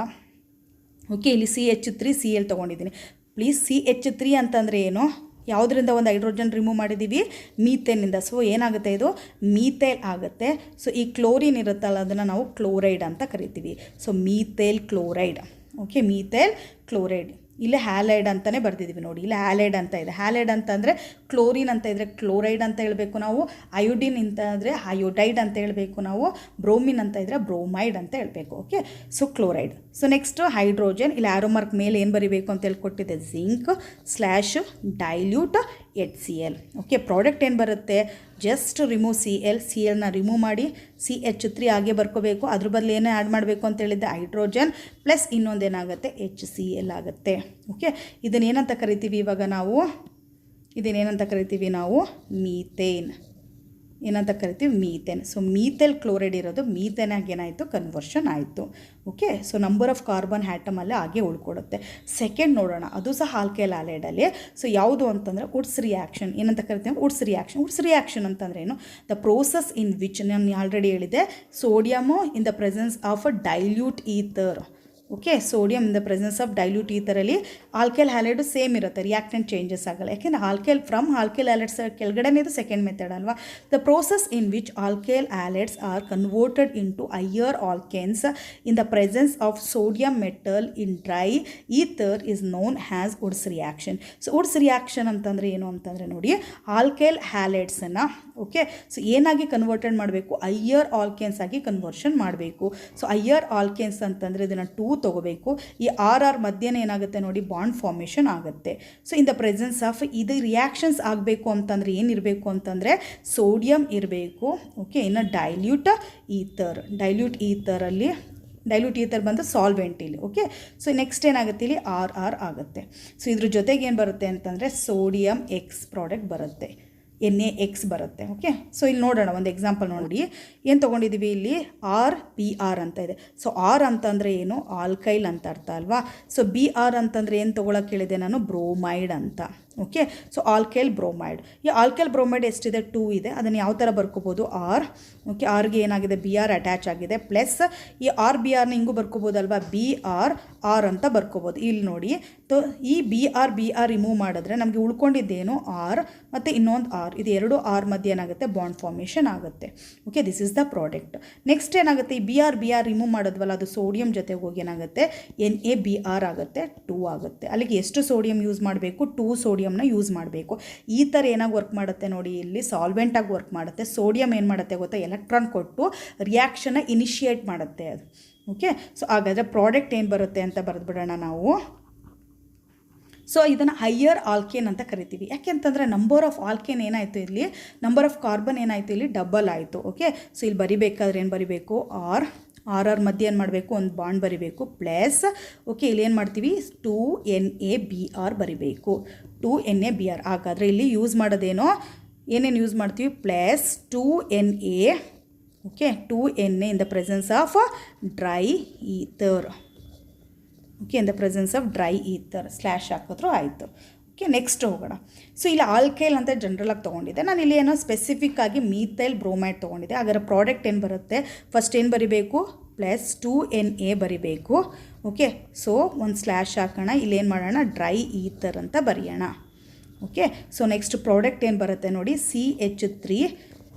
ಓಕೆ, ಇಲ್ಲಿ CH3Cl ತೊಗೊಂಡಿದ್ದೀನಿ. ಪ್ಲೀಸ್ CH3 ಅಂತಂದರೆ ಏನು, ಯಾವುದರಿಂದ ಒಂದು ಹೈಡ್ರೋಜನ್ ರಿಮೂವ್ ಮಾಡಿದ್ದೀವಿ, ಮೀಥೇನಿಂದ. ಸೊ ಏನಾಗುತ್ತೆ, ಇದು ಮೀಥೇಲ್ ಆಗುತ್ತೆ. ಸೊ ಈ ಕ್ಲೋರಿನ್ ಇರುತ್ತಲ್ಲ, ಅದನ್ನು ನಾವು ಕ್ಲೋರೈಡ್ ಅಂತ ಕರಿತೀವಿ. So methyl chloride. Okay, methyl chloride. ಇಲ್ಲಿ ಹ್ಯಾಲೈಡ್ ಅಂತಲೇ ಬರ್ತಿದ್ದೀವಿ ನೋಡಿ, ಇಲ್ಲಿ ಹ್ಯಾಲೈಡ್ ಅಂತ ಇದೆ. ಹ್ಯಾಲೈಡ್ ಅಂತಂದರೆ ಕ್ಲೋರಿನ್ ಅಂತ ಇದ್ದರೆ ಕ್ಲೋರೈಡ್ ಅಂತ ಹೇಳಬೇಕು ನಾವು, ಅಯೋಡಿನ್ ಅಂತ ಅಂದರೆ ಅಯೋಡೈಡ್ ಅಂತ ಹೇಳಬೇಕು ನಾವು, ಬ್ರೋಮಿನ್ ಅಂತ ಇದ್ದರೆ ಬ್ರೋಮೈಡ್ ಅಂತ ಹೇಳಬೇಕು. Okay, so chloride. So next hydrogen, ಇಲ್ಲಿ ಆರೋ ಮಾರ್ಕ್ ಮೇಲೆ ಏನು ಬರೀಬೇಕು ಅಂತ ಹೇಳ್ಕೊಟ್ಟಿದೆ, zinc slash dilute HCl. Okay, product ಏನು ಬರುತ್ತೆ, ಜಸ್ಟ್ ರಿಮೂವ್ Clನ ರಿಮೂವ್ ಮಾಡಿ CH3 ಹಾಗೆ ಬರ್ಕೋಬೇಕು. ಅದ್ರ ಬದಲು ಏನೇ ಆ್ಯಡ್ ಮಾಡಬೇಕು ಅಂತ ಹೇಳಿದ್ದೆ, ಹೈಡ್ರೋಜನ್ ಪ್ಲಸ್ ಇನ್ನೊಂದೇನಾಗುತ್ತೆ, HCl ಆಗುತ್ತೆ. ಓಕೆ, ಇದನ್ನೇನಂತ ಕರಿತೀವಿ ಇವಾಗ ನಾವು, ಇದನ್ನೇನಂತ ಕರಿತೀವಿ ನಾವು, ಮೀಥೇನ್. ಏನಂತ ಕರಿತೀವಿ, ಮೀಥೇನ್. ಸೊ ಮೀಥೇಲ್ ಕ್ಲೋರೈಡ್ ಇರೋದು ಮೀಥೇನಾಗಿ ಏನಾಯಿತು, ಕನ್ವರ್ಷನ್ ಆಯಿತು. Okay, so number of carbon ಆ್ಯಟಮಲ್ಲೇ ಹಾಗೆ ಉಳ್ಕೊಡುತ್ತೆ. ಸೆಕೆಂಡ್ ನೋಡೋಣ, ಅದು ಸಹ ಆಲ್ಕೈಲ್ ಹ್ಯಾಲೈಡಲ್ಲಿ. ಸೊ ಯಾವುದು ಅಂತಂದರೆ ವುಡ್ಸ್ ರಿಯಾಕ್ಷನ್. ಏನಂತ ಕರಿತೀವಿ, ವುಡ್ಸ್ ರಿಯಾಕ್ಷನ್. ವುಡ್ಸ್ ರಿಯಾಕ್ಷನ್ ಅಂತಂದ್ರೆ ಏನು, ದ ಪ್ರೋಸೆಸ್ ಇನ್ ವಿಚ್, ನಾನು ಆಲ್ರೆಡಿ ಹೇಳಿದೆ, sodium in the presence of a dilute ether. Okay, sodium in the presence of dilute ಈಥರಲ್ಲಿ ಆಲ್ಕೈಲ್ ಹ್ಯಾಲೈಡು ಸೇಮ್ ಇರುತ್ತೆ, ರಿಯಾಕ್ಟೆಂಟ್ ಚೇಂಜಸ್ ಆಗಲ್ಲ. ಯಾಕೆಂದರೆ ಆಲ್ಕೈಲ್ ಹ್ಯಾಲೈಡ್ಸ್ ಕೆಳಗಡೆನೇ ಇದು ಸೆಕೆಂಡ್ ಮೆಥಡ್ ಅಲ್ವಾ. The process in which alkyl halides are converted into higher alkanes in the presence of sodium metal in dry ether is known has Wurtz reaction. So Wurtz reaction ಅಂತಂದರೆ ಏನು ಅಂತಂದರೆ ನೋಡಿ, alkyl ಹ್ಯಾಲೈಡ್ಸನ್ನು okay, so ಏನಾಗಿ converted ಮಾಡಬೇಕು, higher alkanes ಆಗಿ conversion ಮಾಡಬೇಕು. So higher alkanes ಅಂತಂದರೆ ಇದನ್ನು 2 ತೊಗೋಬೇಕು. ಈ ಆರ್ ಮಧ್ಯೆ ಏನಾಗುತ್ತೆ ನೋಡಿ, ಬಾಂಡ್ ಫಾರ್ಮೇಷನ್ ಆಗುತ್ತೆ. So in the presence of ಇದು ರಿಯಾಕ್ಷನ್ಸ್ ಆಗಬೇಕು ಅಂತಂದರೆ ಏನಿರಬೇಕು ಅಂತಂದರೆ ಸೋಡಿಯಂ ಇರಬೇಕು. ಓಕೆ, ಇನ್ನು ಡೈಲ್ಯೂಟ್ ಈಥರ್ ಬಂದು ಸಾಲ್ವೆಂಟ್ ಇಲ್ಲಿ. ಓಕೆ, ಸೊ ನೆಕ್ಸ್ಟ್ ಏನಾಗುತ್ತೆ, ಇಲ್ಲಿ ಆರ್ ಆಗುತ್ತೆ. ಸೊ ಇದ್ರ ಜೊತೆಗೆ ಏನು ಬರುತ್ತೆ ಅಂತಂದರೆ ಸೋಡಿಯಂ ಎಕ್ಸ್ ಪ್ರಾಡಕ್ಟ್ ಬರುತ್ತೆ, NaX ಬರುತ್ತೆ. ಓಕೆ, ಸೊ ಇಲ್ಲಿ ನೋಡೋಣ ಒಂದು ಎಕ್ಸಾಂಪಲ್ ನೋಡಿ. ಏನು ತೊಗೊಂಡಿದ್ದೀವಿ, ಇಲ್ಲಿ RBr ಅಂತ ಇದೆ. ಸೊ ಆರ್ ಅಂತಂದರೆ ಏನು, ಆಲ್ಕೈಲ್ ಅಂತ ಅರ್ಥ ಅಲ್ವಾ. ಸೊ BR ಅಂತಂದರೆ ಏನು ತೊಗೊಳಕ್ಕೆ ಹೇಳಿದೆ ನಾನು, ಬ್ರೋಮೈಡ್ ಅಂತ. Okay, so alkyl bromide. ಈ ಆಲ್ಕೈಲ್ ಬ್ರೋಮೈಡ್ ಎಷ್ಟಿದೆ, 2 ಇದೆ. ಅದನ್ನು ಯಾವ ಥರ ಬರ್ಕೋಬೋದು, ಆರ್. ಓಕೆ, ಆರ್ಗೆ ಏನಾಗಿದೆ, BR ಅಟ್ಯಾಚ್ ಆಗಿದೆ. ಪ್ಲಸ್ ಈ RBRನ ಹಿಂಗೂ ಬರ್ಕೋಬೋದಲ್ವಾ, BR ಅಂತ ಬರ್ಕೋಬೋದು. ಇಲ್ಲಿ ನೋಡಿ, ಈ BR ರಿಮೂವ್ ಮಾಡಿದ್ರೆ ನಮಗೆ ಉಳ್ಕೊಂಡಿದ್ದೇನು, ಆರ್ ಮತ್ತು ಇನ್ನೊಂದು ಆರ್. ಇದು ಎರಡು ಆರ್ ಮಧ್ಯೆ ಏನಾಗುತ್ತೆ, ಬಾಂಡ್ ಫಾರ್ಮೇಷನ್ ಆಗುತ್ತೆ. Okay, this is the product. Next ಏನಾಗುತ್ತೆ, ಈ BR ರಿಮೂವ್ ಮಾಡೋದ್ವಲ್ಲ, ಅದು ಸೋಡಿಯಂ ಜೊತೆಗೆ ಹೋಗಿ ಏನಾಗುತ್ತೆ, NaBr ಆಗುತ್ತೆ, 2 ಆಗುತ್ತೆ. ಅಲ್ಲಿಗೆ ಎಷ್ಟು ಸೋಡಿಯಂ ಯೂಸ್ ಮಾಡಬೇಕು, 2 ಸೋಡಿಯಂನ ಯೂಸ್ ಮಾಡಬೇಕು. ಈ ಥರ ಏನಾಗಿ ವರ್ಕ್ ಮಾಡುತ್ತೆ ನೋಡಿ, ಇಲ್ಲಿ ಸಾಲ್ವೆಂಟಾಗಿ ವರ್ಕ್ ಮಾಡುತ್ತೆ. ಸೋಡಿಯಂ ಏನು ಮಾಡುತ್ತೆ ಗೊತ್ತಾ, ಎಲೆಕ್ಟ್ರಾನ್ ಕೊಟ್ಟು ರಿಯಾಕ್ಷನ್ನ ಇನಿಷಿಯೇಟ್ ಮಾಡುತ್ತೆ ಅದು. ಓಕೆ, ಸೊ ಹಾಗಾದರೆ ಪ್ರಾಡಕ್ಟ್ ಏನು ಬರುತ್ತೆ ಅಂತ ಬರೆದ್ಬಿಡೋಣ ನಾವು. ಸೊ ಇದನ್ನು ಹೈಯರ್ ಆಲ್ಕೇನ್ ಅಂತ ಕರಿತೀವಿ. ಯಾಕೆಂತಂದರೆ ನಂಬರ್ ಆಫ್ ಆಲ್ಕೇನ್ ಏನಾಯಿತು, ಇಲ್ಲಿ ನಂಬರ್ ಆಫ್ ಕಾರ್ಬನ್ ಏನಾಯಿತು, ಇಲ್ಲಿ ಡಬಲ್ ಆಯಿತು. ಓಕೆ, ಸೊ ಇಲ್ಲಿ ಬರಿಬೇಕಾದ್ರೆ ಏನು ಬರಿಬೇಕು, ಆರ್ ಮಧ್ಯೆ ಏನು ಮಾಡಬೇಕು, ಒಂದು ಬಾಂಡ್ ಬರಿಬೇಕು. ಪ್ಲಸ್ ಓಕೆ, ಇಲ್ಲಿ ಏನು ಮಾಡ್ತೀವಿ, 2NaBr ಬರಿಬೇಕು, 2NaBr. ಹಾಗಾದರೆ ಇಲ್ಲಿ ಯೂಸ್ ಮಾಡೋದೇನೋ, ಏನೇನು ಯೂಸ್ ಮಾಡ್ತೀವಿ, plus 2Na. Okay, 2Na in the presence of dry ether. Okay, in the presence of dry ether slash ಹಾಕಿದ್ರು ಆಯಿತು. ಓಕೆ, ನೆಕ್ಸ್ಟ್ ಹೋಗೋಣ. ಸೊ ಇಲ್ಲಿ ಆಲ್ಕೈಲ್ ಅಂತ ಜನರಲಾಗಿ ತೊಗೊಂಡಿದ್ದೆ ನಾನು. ಇಲ್ಲಿ ಏನೋ ಸ್ಪೆಸಿಫಿಕ್ ಆಗಿ ಮೀಥೈಲ್ ಬ್ರೋಮೈಡ್ ತೊಗೊಂಡಿದ್ದೆ. ಹಾಗಾದ್ರೆ ಪ್ರಾಡಕ್ಟ್ ಏನು ಬರುತ್ತೆ, ಫಸ್ಟ್ ಏನು ಬರಿಬೇಕು, ಪ್ಲಸ್ 2Na ಬರಿಬೇಕು. ಓಕೆ, ಸೊ ಒಂದು ಸ್ಲ್ಯಾಶ್ ಹಾಕೋಣ. ಇಲ್ಲಿ ಏನು ಮಾಡೋಣ, ಡ್ರೈ ಈಥರ್ ಅಂತ ಬರೆಯೋಣ. ಓಕೆ, ಸೊ ನೆಕ್ಸ್ಟ್ ಪ್ರಾಡಕ್ಟ್ ಏನು ಬರುತ್ತೆ ನೋಡಿ, CH3.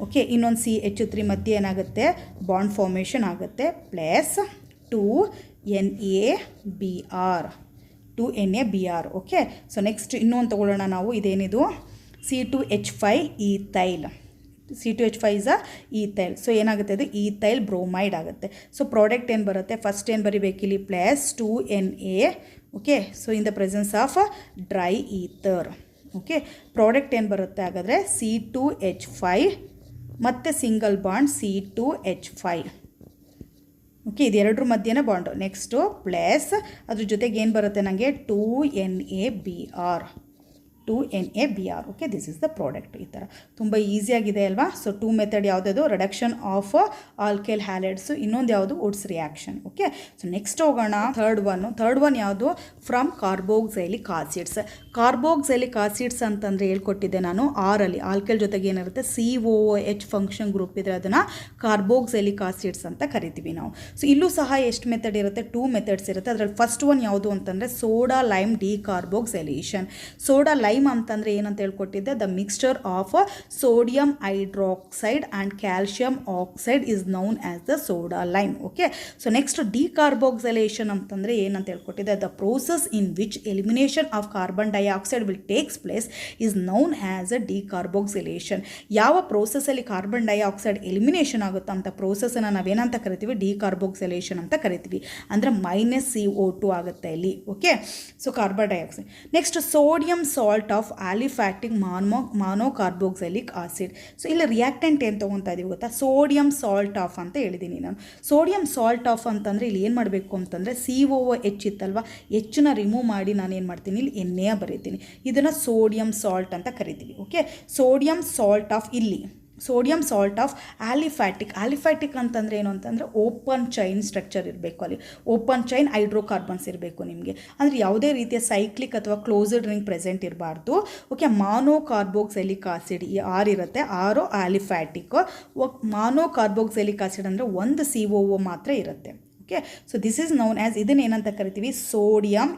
ಓಕೆ, ಇನ್ನೊಂದು CH3 ಮಧ್ಯೆ ಏನಾಗುತ್ತೆ, ಬಾಂಡ್ ಫಾರ್ಮೇಷನ್ ಆಗುತ್ತೆ. Plus 2NaBr. Okay, so next ಇನ್ನೊಂದು ತೊಗೊಳ್ಳೋಣ ನಾವು. ಇದೇನಿದು, C2H5 ethyl. C2H5 is a ethyl. So ಏನಾಗುತ್ತೆ, ಅದು ಈಥೈಲ್ ಬ್ರೋಮೈಡ್ ಆಗುತ್ತೆ. ಸೊ ಪ್ರಾಡಕ್ಟ್ ಏನು ಬರುತ್ತೆ, ಫಸ್ಟ್ ಏನು ಬರಿಬೇಕಿಲ್ಲಿ, plus 2Na. Okay, so in the presence of dry ether. Okay, product ಏನು ಬರುತ್ತೆ ಹಾಗಾದರೆ C2H5 ಮತ್ತು ಸಿಂಗಲ್ ಬಾಂಡ್ C2H5. ಓಕೆ, ಇದೆರಡರ ಮಧ್ಯೆನೇ ಬಾಂಡು. ನೆಕ್ಸ್ಟು ಪ್ಲಸ್ ಅದ್ರ ಜೊತೆಗೆ ಏನು ಬರುತ್ತೆ ನನಗೆ 2NaBr. Okay, this is the product. ಈ ಥರ ತುಂಬ ಈಸಿಯಾಗಿದೆ ಅಲ್ವಾ. ಸೊ 2 ಮೆಥಡ್ ಯಾವುದದು, ರಿಡಕ್ಷನ್ ಆಫ್ ಆಲ್ಕೈಲ್ ಹ್ಯಾಲೈಡ್ಸು, ಇನ್ನೊಂದು ಯಾವುದು Woods reaction. Okay, so next ಹೋಗೋಣ ಥರ್ಡ್ ಒನ್ ಯಾವುದು, ಫ್ರಮ್ ಕಾರ್ಬೋಕ್ಸೈಲಿಕ್ ಆಸಿಡ್ಸ್. ಕಾರ್ಬೋಕ್ಸೈಲಿಕ್ ಆಸಿಡ್ಸ್ ಅಂತಂದರೆ ಹೇಳ್ಕೊಟ್ಟಿದ್ದೆ ನಾನು ಆರಲ್ಲಿ. ಆಲ್ಕೈಲ್ ಜೊತೆಗೆ ಏನಿರುತ್ತೆ COOH ಫಂಕ್ಷನ್ ಗ್ರೂಪ್ ಇದ್ದರೆ ಅದನ್ನು ಕಾರ್ಬೋಕ್ಸೈಲಿಕ್ ಆಸಿಡ್ಸ್ ಅಂತ ಕರಿತೀವಿ ನಾವು. ಸೊ ಇಲ್ಲೂ ಸಹ ಎಷ್ಟು ಮೆಥಡ್ ಇರುತ್ತೆ, 2 ಮೆಥಡ್ಸ್ ಇರುತ್ತೆ. ಅದರಲ್ಲಿ ಫಸ್ಟ್ ಒನ್ ಯಾವುದು ಅಂತಂದರೆ soda lime decarboxylation. Soda lime ಅಂತಂದರೆ ಏನಂತ ಹೇಳ್ಕೊಟ್ಟಿದ್ದೆ, the mixture of sodium hydroxide and calcium oxide is known as the soda lime. Okay, so next decarboxylation ಅಂತಂದರೆ ಏನಂತ ಹೇಳ್ಕೊಟ್ಟಿದ್ದೆ, the process in which elimination of carbon dioxide will takes place is known as a decarboxylation. ಯಾವ ಪ್ರೋಸೆಸ್ಸಲ್ಲಿ carbon dioxide elimination ಆಗುತ್ತೋ ಅಂಥ ಪ್ರೋಸೆಸ್ಸನ್ನು ನಾವೇನಂತ ಕರಿತೀವಿ, ಡಿಕಾರ್ಬೋಕ್ಸೈಲೇಷನ್ ಅಂತ ಕರಿತೀವಿ. ಅಂದರೆ -CO2 ಆಗುತ್ತೆ ಇಲ್ಲಿ. Okay, so carbon dioxide. Next sodium salt of aliphatic monocarboxylic acid. So ಇಲ್ಲಿ ರಿಯಾಕ್ಟೆಂಟ್ ಏನು ತೊಗೊತಾ ಇದೀವಿ ಗೊತ್ತಾ, ಸೋಡಿಯಂ ಸಾಲ್ಟ್ ಆಫ್ ಅಂತ ಹೇಳಿದ್ದೀನಿ ನಾನು. ಸೋಡಿಯಂ ಸಾಲ್ಟ್ ಆಫ್ ಅಂತಂದರೆ ಇಲ್ಲಿ ಏನು ಮಾಡಬೇಕು ಅಂತಂದರೆ COOH ಇತ್ತಲ್ವ, ಹೆಚ್ಚನ್ನ ರಿಮೂವ್ ಮಾಡಿ ನಾನು ಏನು ಮಾಡ್ತೀನಿ, ಇಲ್ಲಿ Na ಬರೀತೀನಿ. ಇದನ್ನು ಸೋಡಿಯಂ ಸಾಲ್ಟ್ ಅಂತ ಕರಿತೀವಿ. ಓಕೆ, ಸೋಡಿಯಂ ಸಾಲ್ಟ್ ಆಫ್ ಇಲ್ಲಿ ಸೋಡಿಯಂ ಸಾಲ್ಟ್ ಆಫ್ ಆಲಿಫ್ಯಾಟಿಕ್ ಅಂತಂದರೆ ಏನು ಅಂತಂದರೆ ಓಪನ್ ಚೈನ್ ಸ್ಟ್ರಕ್ಚರ್ ಇರಬೇಕು, ಅಲ್ಲಿ ಓಪನ್ ಚೈನ್ ಹೈಡ್ರೋಕಾರ್ಬನ್ಸ್ ಇರಬೇಕು ನಿಮಗೆ. ಅಂದರೆ ಯಾವುದೇ ರೀತಿಯ ಸೈಕ್ಲಿಕ್ ಅಥವಾ ಕ್ಲೋಸ್ಡ್ ರಿಂಗ್ ಪ್ರೆಸೆಂಟ್ ಇರಬಾರ್ದು. ಓಕೆ, ಮಾನೋಕಾರ್ಬೋಕ್ಸೈಲಿಕ್ ಆಸಿಡ್ ಈ ಆರ್ ಇರುತ್ತೆ, ಆರು ಆಲಿಫ್ಯಾಟಿಕ್. ಮಾನೋಕಾರ್ಬೋಕ್ಸೈಲಿಕ್ ಆಸಿಡ್ ಅಂದರೆ ಒಂದು COO ಮಾತ್ರ ಇರುತ್ತೆ. Okay, so this is known as, ಇದನ್ನು ಏನಂತ ಕರಿತೀವಿ, sodium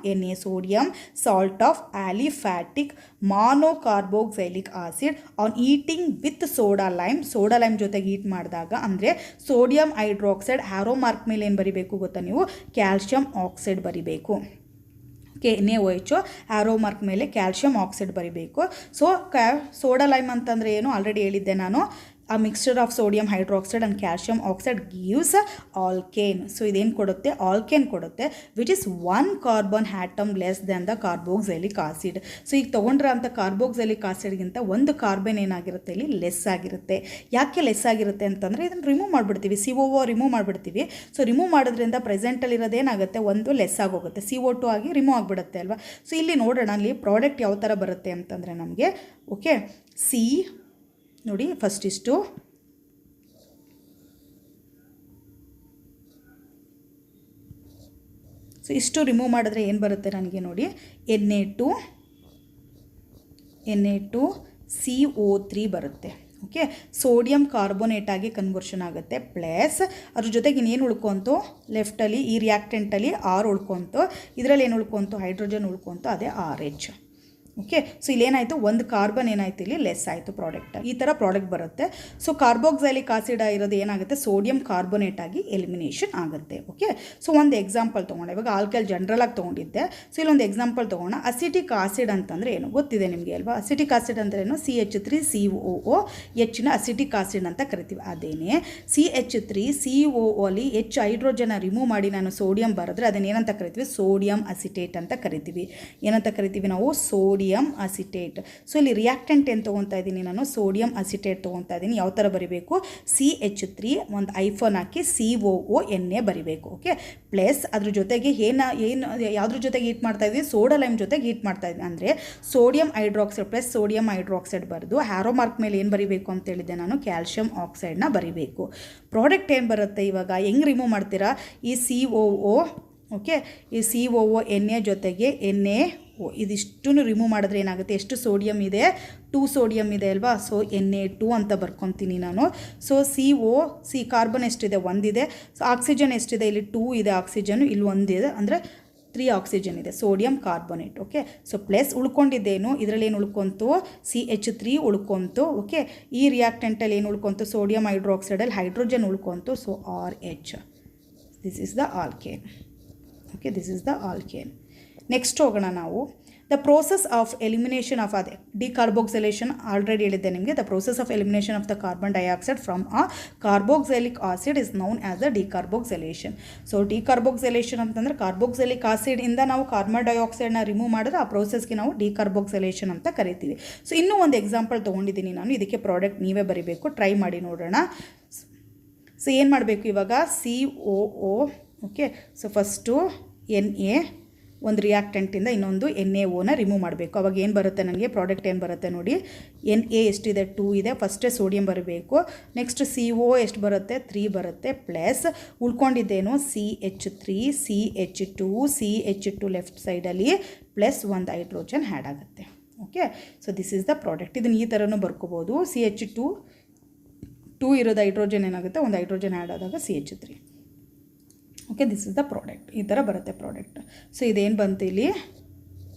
sodium salt of aliphatic monocarboxylic acid on heating with soda lime ಜೊತೆಗೆ ಈಟ್ ಮಾಡಿದಾಗ, ಅಂದರೆ ಸೋಡಿಯಂ ಹೈಡ್ರಾಕ್ಸೈಡ್ ಆರೋ ಮಾರ್ಕ್ ಮೇಲೆ ಏನು ಬರಿಬೇಕು ಗೊತ್ತಾ ನೀವು, ಕ್ಯಾಲ್ಶಿಯಂ ಆಕ್ಸೈಡ್ ಬರಿಬೇಕು. NaOH ಆರೋ ಮಾರ್ಕ್ ಮೇಲೆ ಕ್ಯಾಲ್ಶಿಯಂ ಆಕ್ಸೈಡ್ ಬರಿಬೇಕು. ಸೊ ಸೋಡಾ ಲೈಮ್ ಅಂತಂದರೆ ಏನು ಆಲ್ರೆಡಿ ಹೇಳಿದ್ದೆ ನಾನು, a mixture of sodium hydroxide and calcium oxide gives alkane. So ಇದೇನು ಕೊಡುತ್ತೆ, ಆಲ್ಕೇನ್ ಕೊಡುತ್ತೆ, which is 1 carbon atom less than the carboxylic acid. So ಈಗ ತೊಗೊಂಡ್ರೆ ಅಂತ ಕಾರ್ಬೋಕ್ಸೈಲಿಕ್ ಆಸಿಡ್ಗಿಂತ ಒಂದು ಕಾರ್ಬನ್ ಏನಾಗಿರುತ್ತೆ ಇಲ್ಲಿ ಲೆಸ್ ಆಗಿರುತ್ತೆ. ಯಾಕೆ ಲೆಸ್ ಆಗಿರುತ್ತೆ ಅಂತಂದರೆ ಇದನ್ನು ರಿಮೂವ್ ಮಾಡಿಬಿಡ್ತೀವಿ, COO ರಿಮೂವ್ ಮಾಡಿಬಿಡ್ತೀವಿ. ಸೊ ರಿಮೂವ್ ಮಾಡೋದ್ರಿಂದ ಪ್ರೆಸೆಂಟಲ್ಲಿರೋದೇನಾಗುತ್ತೆ, ಒಂದು ಲೆಸ್ ಆಗೋಗುತ್ತೆ, CO2 ಆಗಿ ರಿಮೂವ್ ಆಗಿಬಿಡುತ್ತೆ ಅಲ್ವಾ. ಸೊ ಇಲ್ಲಿ ನೋಡೋಣ, ಅಲ್ಲಿ ಪ್ರಾಡಕ್ಟ್ ಯಾವ ಥರ ಬರುತ್ತೆ ಅಂತಂದರೆ ನಮಗೆ, ಓಕೆ, ನೋಡಿ ಫಸ್ಟ್ ಇಷ್ಟು ಸೊ ಇಷ್ಟು ರಿಮೂವ್ ಮಾಡಿದ್ರೆ ಏನು ಬರುತ್ತೆ ನನಗೆ ನೋಡಿ, Na2CO3 ಬರುತ್ತೆ. ಓಕೆ, ಸೋಡಿಯಂ ಕಾರ್ಬೋನೇಟ್ ಆಗಿ ಕನ್ವರ್ಷನ್ ಆಗುತ್ತೆ. ಪ್ಲಸ್ ಅದ್ರ ಜೊತೆಗೆ ಇನ್ನೇನು ಉಳ್ಕೊಂತು, ಲೆಫ್ಟಲ್ಲಿ ಈ ರಿಯಾಕ್ಟೆಂಟಲ್ಲಿ ಆರ್ ಉಳ್ಕೊಂತು, ಇದರಲ್ಲಿ ಏನು ಉಳ್ಕೊಂತು, ಹೈಡ್ರೋಜನ್ ಉಳ್ಕೊಂತು, ಅದೇ RH. ಓಕೆ, ಸೊ ಇಲ್ಲೇನಾಯಿತು, ಒಂದು ಕಾರ್ಬನ್ ಏನಾಯಿತು ಇಲ್ಲಿ ಲೆಸ್ ಆಯಿತು ಪ್ರಾಡಕ್ಟ್. ಈ ಥರ ಪ್ರಾಡಕ್ಟ್ ಬರುತ್ತೆ. ಸೊ ಕಾರ್ಬೋಕ್ಸೈಲಿಕ್ ಆಸಿಡ್ ಇರೋದು ಏನಾಗುತ್ತೆ, ಸೋಡಿಯಂ ಕಾರ್ಬೋನೇಟ್ ಆಗಿ ಎಲಿಮಿನೇಷನ್ ಆಗುತ್ತೆ. ಓಕೆ, ಸೊ ಒಂದು ಎಕ್ಸಾಂಪಲ್ ತೊಗೊಂಡೆ, ಇವಾಗ ಆಲ್ಕೈಲ್ ಜನರಲ್ ಆಗಿ ತೊಗೊಂಡಿದ್ದೆ. ಸೊ ಇಲ್ಲೊಂದು ಎಕ್ಸಾಂಪಲ್ ತೊಗೋಣ. ಅಸಿಟಿಕ್ ಆಸಿಡ್ ಅಂತಂದರೆ ಏನು ಗೊತ್ತಿದೆ ನಿಮಗೆ ಅಲ್ವಾ. ಅಸಿಟಿಕ್ ಆಸಿಡ್ ಅಂದರೆ ಏನು, CH3COO ಹೆಚ್ಚಿನ ಅಸಿಟಿಕ್ ಆಸಿಡ್ ಅಂತ ಕರಿತೀವಿ. ಅದೇನೇ CH3COO ಅಲ್ಲಿ ಹೆಚ್ಚು ಹೈಡ್ರೋಜನ್ ರಿಮೂವ್ ಮಾಡಿ ನಾನು ಸೋಡಿಯಂ ಬರೆದ್ರೆ ಅದನ್ನೇನಂತ ಕರಿತೀವಿ, ಸೋಡಿಯಂ ಅಸಿಟೇಟ್ ಅಂತ ಕರಿತೀವಿ. ಏನಂತ ಕರಿತೀವಿ ನಾವು, ಸೋಡಿಯಂ ಅಸಿಟೇಟ್. ಸೊ ಇಲ್ಲಿ ರಿಯಾಕ್ಟೆಂಟ್ ಏನು ತೊಗೊತಾ ಇದ್ದೀನಿ ನಾನು, ಸೋಡಿಯಂ ಅಸಿಟೇಟ್ ತೊಗೊತಾ ಇದ್ದೀನಿ. ಯಾವ ಥರ ಬರಿಬೇಕು, CH3 ಒಂದು ಐಫೋನ್ ಹಾಕಿ COONA ಬರಿಬೇಕು. ಓಕೆ, ಪ್ಲಸ್ ಅದ್ರ ಜೊತೆಗೆ ಏನು ಯಾವುದ್ರ ಜೊತೆಗೆ ಹೀಟ್ ಮಾಡ್ತಾ ಇದ್ವಿ, ಸೋಡಾ ಲೈಮ್ ಜೊತೆಗೆ ಹೀಟ್ ಮಾಡ್ತಾ ಇದ್ವಿ. ಅಂದರೆ sodium hydroxide plus sodium hydroxide ಬರೆದು ಆರೋ ಮಾರ್ಕ್ ಮೇಲೆ ಏನು ಬರಿಬೇಕು ಅಂತ ಹೇಳಿದ್ದೆ ನಾನು, ಕ್ಯಾಲ್ಶಿಯಂ ಆಕ್ಸೈಡ್ನ ಬರಿಬೇಕು. ಪ್ರಾಡಕ್ಟ್ ಏನು ಬರುತ್ತೆ ಇವಾಗ, ಹೆಂಗೆ ರಿಮೂವ್ ಮಾಡ್ತೀರಾ, ಈ COO, ಓಕೆ, ಈ COONA ಜೊತೆಗೆ NaO ಇದಿಷ್ಟು ರಿಮೂವ್ ಮಾಡಿದ್ರೆ ಏನಾಗುತ್ತೆ, ಎಷ್ಟು ಸೋಡಿಯಂ ಇದೆ, 2 ಸೋಡಿಯಂ ಇದೆ ಅಲ್ವಾ. ಸೊ Na2 ಅಂತ ಬರ್ಕೊತೀನಿ ನಾನು. ಸೊ ಕಾರ್ಬನ್ ಎಷ್ಟಿದೆ, ಒಂದಿದೆ. ಸೊ ಆಕ್ಸಿಜನ್ ಎಷ್ಟಿದೆ, ಇಲ್ಲಿ 2 ಇದೆ ಆಕ್ಸಿಜನ್, ಇಲ್ಲಿ ಒಂದಿದೆ, ಅಂದರೆ 3 ಆಕ್ಸಿಜನ್ ಇದೆ, sodium carbonate. Okay, so plus ಉಳ್ಕೊಂಡಿದ್ದೇನು, ಇದರಲ್ಲಿ ಏನು ಉಳ್ಕೊಂತು, CH3 ಉಳ್ಕೊಂತು. ಓಕೆ, ಈ ರಿಯಾಕ್ಟೆಂಟಲ್ಲಿ ಏನು ಉಳ್ಕೊಂತು, ಸೋಡಿಯಂ ಹೈಡ್ರಾಕ್ಸೈಡಲ್ಲಿ ಹೈಡ್ರೋಜನ್ ಉಳ್ಕೊಂತು. So RH, this is the alkane. Okay, this is the alkane. Next ಹೋಗೋಣ ನಾವು, the process of elimination of ಅದೇ ಡಿಕಾರ್ಬೋಕ್ಸಿಲೇಷನ್ ಆಲ್ರೆಡಿ ಹೇಳಿದ್ದೆ ನಿಮಗೆ. The process of elimination of the carbon dioxide from a carboxylic acid is known as the decarboxylation. So decarboxylation ಅಂತಂದರೆ carboxylic ಆಸಿಡಿಂದ ನಾವು carbon ಡೈಆಕ್ಸೈಡ್ನ remove ಮಾಡಿದ್ರೆ ಆ ಪ್ರೋಸೆಸ್ಗೆ ನಾವು ಡಿಕಾರ್ಬೋಕ್ಸಿಲೇಷನ್ ಅಂತ ಕರಿತೀವಿ. ಸೊ ಇನ್ನೂ ಒಂದು ಎಕ್ಸಾಂಪಲ್ ತೊಗೊಂಡಿದ್ದೀನಿ ನಾನು, ಇದಕ್ಕೆ ಪ್ರಾಡಕ್ಟ್ ನೀವೇ ಬರೀಬೇಕು, ಟ್ರೈ ಮಾಡಿ ನೋಡೋಣ. ಸೊ ಏನು ಮಾಡಬೇಕು ಇವಾಗ, COO, okay. So first Na ಒಂದು ರಿಯಾಕ್ಟೆಂಟಿಂದ ಇನ್ನೊಂದು NaOನ ರಿಮೂವ್ ಮಾಡಬೇಕು. ಅವಾಗ ಏನು ಬರುತ್ತೆ ನನಗೆ ಪ್ರಾಡಕ್ಟ್ ಏನು ಬರುತ್ತೆ ನೋಡಿ, Na ಎಷ್ಟಿದೆ 2 ಇದೆ, ಫಸ್ಟೇ ಸೋಡಿಯಂ ಬರಬೇಕು. ನೆಕ್ಸ್ಟ್ CO ಎಷ್ಟು ಬರುತ್ತೆ 3 ಬರುತ್ತೆ, ಪ್ಲಸ್ ಉಳ್ಕೊಂಡಿದ್ದೇನು CH3 CH2 CH2 ಲೆಫ್ಟ್ ಸೈಡಲ್ಲಿ ಪ್ಲಸ್ ಒಂದು ಹೈಡ್ರೋಜನ್ ಆ್ಯಡ್ ಆಗುತ್ತೆ. Okay, so this is the product. ಇದನ್ನು ಈ ಥರನೂ ಬರ್ಕೋಬೋದು. CH2 ಇರೋದು ಹೈಡ್ರೋಜನ್ ಏನಾಗುತ್ತೆ, ಒಂದು ಹೈಡ್ರೋಜನ್ ಆ್ಯಡ್ ಆದಾಗ CH3. Okay, this is the product. ಈ ಥರ ಬರುತ್ತೆ ಪ್ರಾಡಕ್ಟ್. ಸೊ ಇದೇನು ಬಂತು ಇಲ್ಲಿ,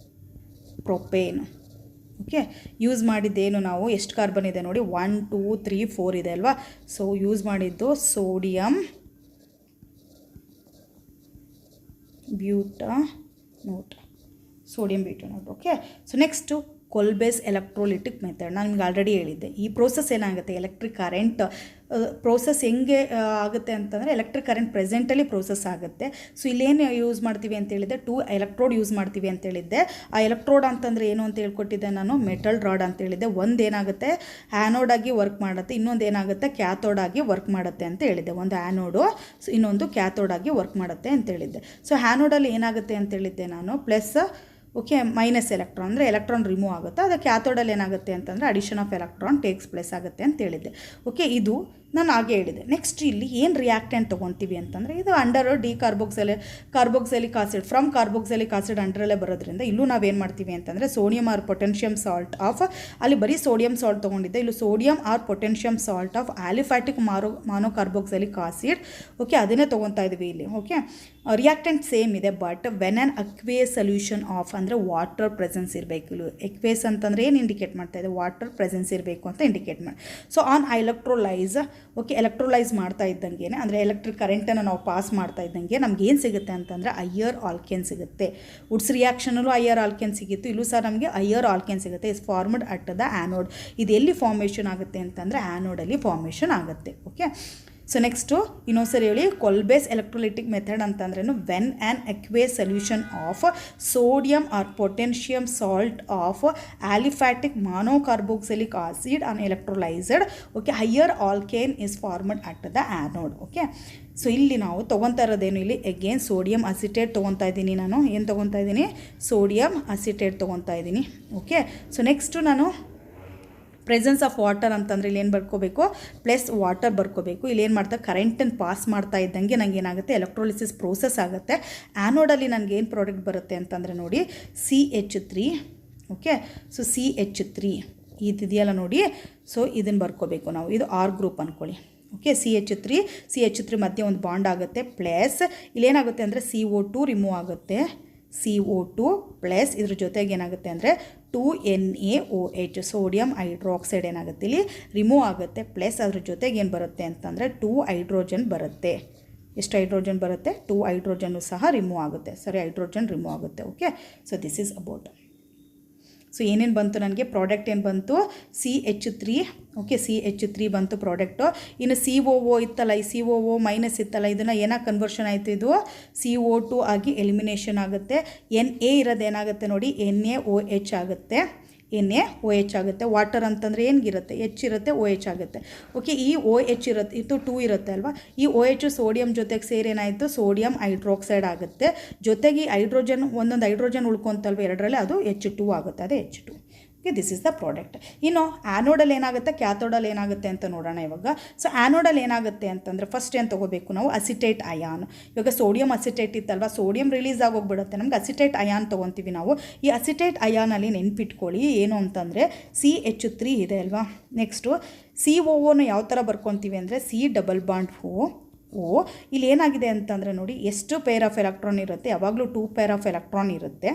ಪ್ರೊಪೇನ್. ಓಕೆ, ಯೂಸ್ ಮಾಡಿದ್ದೇನು ನಾವು, ಎಷ್ಟು ಕಾರ್ಬನ್ ಇದೆ ನೋಡಿ, 1 2 3 4 ಇದೆ ಅಲ್ವಾ. ಸೊ ಯೂಸ್ ಮಾಡಿದ್ದು sodium butanoate, sodium butanoate. Okay, so next Kolbe's electrolytic method. ನಾನು ನಿಮ್ಗೆ ಆಲ್ರೆಡಿ ಹೇಳಿದ್ದೆ. ಈ ಪ್ರೋಸೆಸ್ ಏನಾಗುತ್ತೆ, ಎಲೆಕ್ಟ್ರಿಕ್ ಕರೆಂಟ್ ಪ್ರೋಸೆಸ್ ಹೆಂಗೆ ಆಗುತ್ತೆ ಅಂತಂದರೆ ಎಲೆಕ್ಟ್ರಿಕ್ ಕರೆಂಟ್ ಪ್ರೆಸೆಂಟಲ್ಲಿ ಪ್ರೋಸೆಸ್ ಆಗುತ್ತೆ. ಸೊ ಇಲ್ಲೇನು ಯೂಸ್ ಮಾಡ್ತೀವಿ ಅಂತ ಹೇಳಿದ್ದೆ, 2 ಎಲೆಕ್ಟ್ರೋಡ್ ಯೂಸ್ ಮಾಡ್ತೀವಿ ಅಂತ ಹೇಳಿದ್ದೆ. ಆ ಎಲೆಕ್ಟ್ರೋಡ್ ಅಂತಂದರೆ ಏನು ಅಂತ ಹೇಳ್ಕೊಟ್ಟಿದ್ದೆ ನಾನು, ಮೆಟಲ್ ರಾಡ್ ಅಂತ ಹೇಳಿದ್ದೆ. ಒಂದು ಏನಾಗುತ್ತೆ ಆ್ಯನೋಡ್ ಆಗಿ ವರ್ಕ್ ಮಾಡುತ್ತೆ, ಇನ್ನೊಂದು ಏನಾಗುತ್ತೆ ಕ್ಯಾಥೋಡ್ ಆಗಿ ವರ್ಕ್ ಮಾಡುತ್ತೆ ಅಂತ ಹೇಳಿದ್ದೆ. ಒಂದು ಆ್ಯನೋಡು, ಸೊ ಇನ್ನೊಂದು ಕ್ಯಾಥೋಡ್ ಆಗಿ ವರ್ಕ್ ಮಾಡುತ್ತೆ ಅಂತ ಹೇಳಿದ್ದೆ. ಸೊ ಆ್ಯನೋಡಲ್ಲಿ ಏನಾಗುತ್ತೆ ಅಂತ ಹೇಳಿದ್ದೆ ನಾನು, ಪ್ಲಸ್ ಓಕೆ ಮೈನಸ್ ಎಲೆಕ್ಟ್ರಾನ್ ಅಂದರೆ ಎಲೆಕ್ಟ್ರಾನ್ ರಿಮೂವ್ ಆಗುತ್ತೆ. ಅದಕ್ಕೆ ಕ್ಯಾಥೋಡಲ್ಲಿ ಏನಾಗುತ್ತೆ ಅಂತಂದರೆ addition of electron takes place ಆಗುತ್ತೆ ಅಂತ ಹೇಳಿದ್ದೆ. ಓಕೆ, ಇದು ನಾನು ಹಾಗೆ ಹೇಳಿದೆ. ನೆಕ್ಸ್ಟ್ ಇಲ್ಲಿ ಏನು ರಿಯಾಕ್ಟೆಂಟ್ ತೊಗೊತೀವಿ ಅಂತಂದರೆ, ಇದು under carboxylic acid, from carboxylic acid ಅಂಡರಲ್ಲೇ ಬರೋದ್ರಿಂದ ಇಲ್ಲೂ ನಾವೇನು ಮಾಡ್ತೀವಿ ಅಂತಂದರೆ sodium or potassium salt of, ಅಲ್ಲಿ ಬರೀ ಸೋಡಿಯಂ ಸಾಲ್ಟ್ ತೊಗೊಂಡಿದ್ದೆ, ಇಲ್ಲಿ sodium or potassium salt of aliphatic monocarboxylic acid. Okay, ಅದನ್ನೇ ತೊಗೊತಾ ಇದ್ವಿ ಇಲ್ಲಿ. ಓಕೆ, ರಿಯಾಕ್ಟೆಂಟ್ ಸೇಮ್ ಇದೆ, but when an aqueous solution of ಅಂದರೆ ವಾಟರ್ ಪ್ರೆಸೆನ್ಸ್ ಇರಬೇಕು. ಇಲ್ಲಿ ಎಕ್ವೇಸ್ ಅಂತಂದರೆ ಏನು ಇಂಡಿಕೇಟ್ ಮಾಡ್ತಾ ಇದೆ, ವಾಟರ್ ಪ್ರೆಸೆನ್ಸ್ ಇರಬೇಕು ಅಂತ ಇಂಡಿಕೇಟ್ ಮಾಡಿ. ಸೊ ಆನ್ ಎಲೆಕ್ಟ್ರೋಲೈಸ್, ಓಕೆ, ಎಲೆಕ್ಟ್ರೋಲೈಸ್ ಮಾಡ್ತಾ ಇದ್ದಂಗೆ ಅಂದರೆ ಎಲೆಕ್ಟ್ರಿಕ್ ಕರೆಂಟನ್ನು ನಾವು ಪಾಸ್ ಮಾಡ್ತಾ ಇದ್ದಂಗೆ ನಮ್ಗೆ ಏನು ಸಿಗುತ್ತೆ ಅಂತಂದರೆ ಐಯರ್ ಆಲ್ಕೇನ್ ಸಿಗುತ್ತೆ. ವುಡ್ಸ್ ರಿಯಾಕ್ಷನಲ್ಲೂ ಐಯರ್ ಆಲ್ಕೇನ್ ಸಿಗಿತ್ತು, ಇಲ್ಲೂ ಸಹ ನಮಗೆ ಐಯರ್ ಆಲ್ಕೇನ್ ಸಿಗುತ್ತೆ. Is formed at the anode. ಇದು ಎಲ್ಲಿ ಫಾರ್ಮೇಷನ್ ಆಗುತ್ತೆ ಅಂತಂದರೆ ಆ್ಯನೋಡಲ್ಲಿ ಫಾರ್ಮೇಷನ್ ಆಗುತ್ತೆ. ಓಕೆ, ಸೊ ನೆಕ್ಸ್ಟು ಇನ್ನೊಂದ್ಸರಿ ಹೇಳಿ, ಕೊಲ್ಬೇಸ್ ಎಲೆಕ್ಟ್ರೋಲಿಟಿಕ್ ಮೆಥಡ್ ಅಂತಂದ್ರೇನು, when an aqueous solution of sodium or potassium salt of aliphatic monocarboxylic acid on electrolysed. Okay, higher alkane is formed at the anode. Okay, so ಇಲ್ಲಿ ನಾವು ತೊಗೊತಾ ಇರೋದೇನು, ಇಲ್ಲಿ again sodium acetate ತೊಗೊತಾ ಇದ್ದೀನಿ. ನಾನು ಏನು ತೊಗೊತಾ ಇದ್ದೀನಿ, sodium acetate ತೊಗೊತಾ ಇದ್ದೀನಿ. Okay, so next ನಾನು presence of water ಅಂತಂದರೆ ಇಲ್ಲಿ ಏನು ಬರ್ಕೋಬೇಕು, ಪ್ಲಸ್ ವಾಟರ್ ಬರ್ಕೋಬೇಕು. ಇಲ್ಲಿ ಏನು ಮಾಡ್ತಾರೆ, ಕರೆಂಟನ್ನು ಪಾಸ್ ಮಾಡ್ತಾ ಇದ್ದಂಗೆ ನನಗೆ ಏನಾಗುತ್ತೆ, ಎಲೆಕ್ಟ್ರೋಲಿಸಿಸ್ ಪ್ರೋಸೆಸ್ ಆಗುತ್ತೆ. ಆ್ಯನೋಡಲ್ಲಿ ನನಗೆ ಏನು ಪ್ರಾಡಕ್ಟ್ ಬರುತ್ತೆ ಅಂತಂದರೆ ನೋಡಿ, CH3. ಓಕೆ, ಸೊ CH3 ಇದೆಯಲ್ಲ ನೋಡಿ, ಸೊ ಇದನ್ನು ಬರ್ಕೋಬೇಕು ನಾವು. ಇದು ಆರ್ ಗ್ರೂಪ್ ಅಂದ್ಕೊಳ್ಳಿ. ಓಕೆ, CH3 ಮಧ್ಯೆ ಒಂದು ಬಾಂಡ್ ಆಗುತ್ತೆ, ಪ್ಲಸ್ ಇಲ್ಲೇನಾಗುತ್ತೆ ಅಂದರೆ CO2 ರಿಮೂವ್ ಆಗುತ್ತೆ. CO2 ಪ್ಲಸ್ ಇದ್ರ ಜೊತೆಗೆ ಏನಾಗುತ್ತೆ ಅಂದರೆ 2NaOH, ಸೋಡಿಯಂ ಹೈಡ್ರಾಕ್ಸೈಡ್ ಏನಾಗುತ್ತೆ ಇಲ್ಲಿ ರಿಮೂವ್ ಆಗುತ್ತೆ. ಪ್ಲಸ್ ಅದ್ರ ಜೊತೆಗೆ ಏನು ಬರುತ್ತೆ ಅಂತಂದರೆ 2 ಹೈಡ್ರೋಜನ್ ಬರುತ್ತೆ. ಎಷ್ಟು ಹೈಡ್ರೋಜನ್ ಬರುತ್ತೆ, 2 ಹೈಡ್ರೋಜನ್ನು ಸಹ ರಿಮೂವ್ ಆಗುತ್ತೆ. ಸರಿ, ಹೈಡ್ರೋಜನ್ ರಿಮೂವ್ ಆಗುತ್ತೆ. Okay, so this is about. So ಏನೇನು ಬಂತು ನನಗೆ, ಪ್ರಾಡಕ್ಟ್ ಏನು ಬಂತು, CH3. ಓಕೆ, CH3 ಬಂತು ಪ್ರಾಡಕ್ಟು. ಇನ್ನು COO ಇತ್ತಲ್ಲ, ಈ COO ಮೈನಸ್ ಇತ್ತಲ್ಲ, ಇದನ್ನು ಏನಾಗಿ ಕನ್ವರ್ಷನ್ ಆಯಿತು, ಇದು CO2 ಆಗಿ ಎಲಿಮಿನೇಷನ್ ಆಗುತ್ತೆ. Na ಇರೋದೇನಾಗುತ್ತೆ ನೋಡಿ, NaOH ಆಗುತ್ತೆ. NaOH ಆಗುತ್ತೆ. ವಾಟರ್ ಅಂತಂದರೆ ಏನಿರುತ್ತೆ, H ಇರುತ್ತೆ, OH ಆಗುತ್ತೆ. ಓಕೆ, ಈ OH ಇರುತ್ತೆ, ಇದು 2 ಇರುತ್ತೆ ಅಲ್ವಾ, ಈ OH ಸೋಡಿಯಂ ಜೊತೆಗೆ ಸೇರೇನಾಯಿತು, ಸೋಡಿಯಂ ಹೈಡ್ರಾಕ್ಸೈಡ್ ಆಗುತ್ತೆ. ಜೊತೆಗೆ ಹೈಡ್ರೋಜನ್, ಒಂದೊಂದು ಹೈಡ್ರೋಜನ್ ಉಳ್ಕೊತಲ್ವ ಎರಡರಲ್ಲಿ, ಅದು H2 ಆಗುತ್ತೆ, ಅದೇ H2. Okay, this is the product. ಇನ್ನು ಆ್ಯನೋಡಲ್ಲಿ ಏನಾಗುತ್ತೆ, ಕ್ಯಾಥೋಡಲ್ಲಿ ಏನಾಗುತ್ತೆ ಅಂತ ನೋಡೋಣ ಇವಾಗ. ಸೊ ಆ್ಯನೋಡಲ್ಲಿ ಏನಾಗುತ್ತೆ ಅಂತಂದರೆ ಫಸ್ಟ್ ಏನು ತೊಗೋಬೇಕು ನಾವು, ಅಸಿಟೇಟ್ ಅಯಾನ್. ಇವಾಗ ಸೋಡಿಯಂ ಅಸಿಟೇಟ್ ಇತ್ತಲ್ವ, ಸೋಡಿಯಂ ರಿಲೀಸ್ ಆಗೋಗ್ಬಿಡುತ್ತೆ, ನಮ್ಗೆ ಅಸಿಟೇಟ್ ಅಯಾನ್ ತೊಗೊತೀವಿ ನಾವು. ಈ ಅಸಿಟೇಟ್ ಅಯಾನಲ್ಲಿ ನೆನ್ಪಿಟ್ಕೊಳ್ಳಿ ಏನು ಅಂತಂದರೆ CH3 ಇದೆ ಅಲ್ವಾ. ನೆಕ್ಸ್ಟು COOನ ಯಾವ ಥರ ಬರ್ಕೊತೀವಿ ಅಂದರೆ C∼O. ಇಲ್ಲಿ ಏನಾಗಿದೆ ಅಂತಂದರೆ ನೋಡಿ, ಎಷ್ಟು ಪೇರ್ ಆಫ್ ಎಲೆಕ್ಟ್ರಾನ್ ಇರುತ್ತೆ, ಯಾವಾಗಲೂ 2 ಪೇರ್ ಆಫ್ ಎಲೆಕ್ಟ್ರಾನ್ ಇರುತ್ತೆ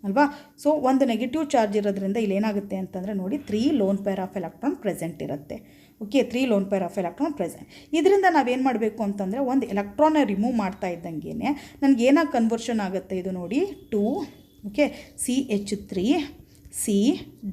ಅಲ್ವಾ. ಸೊ ಒಂದು ನೆಗೆಟಿವ್ ಚಾರ್ಜ್ ಇರೋದ್ರಿಂದ ಇಲ್ಲಿ ಏನಾಗುತ್ತೆ ಅಂತಂದರೆ ನೋಡಿ, 3 lone pair of electron present ಇರುತ್ತೆ. Okay, 3 lone pair of electron present. ಇದರಿಂದ ನಾವೇನು ಮಾಡಬೇಕು ಅಂತಂದರೆ, ಒಂದು ಎಲೆಕ್ಟ್ರಾನ್ನ ರಿಮೂವ್ ಮಾಡ್ತಾ ಇದ್ದಂಗೆ ನನಗೆ ಏನಾಗಿ ಕನ್ವರ್ಷನ್ ಆಗುತ್ತೆ, ಇದು ನೋಡಿ 2 okay CH3 C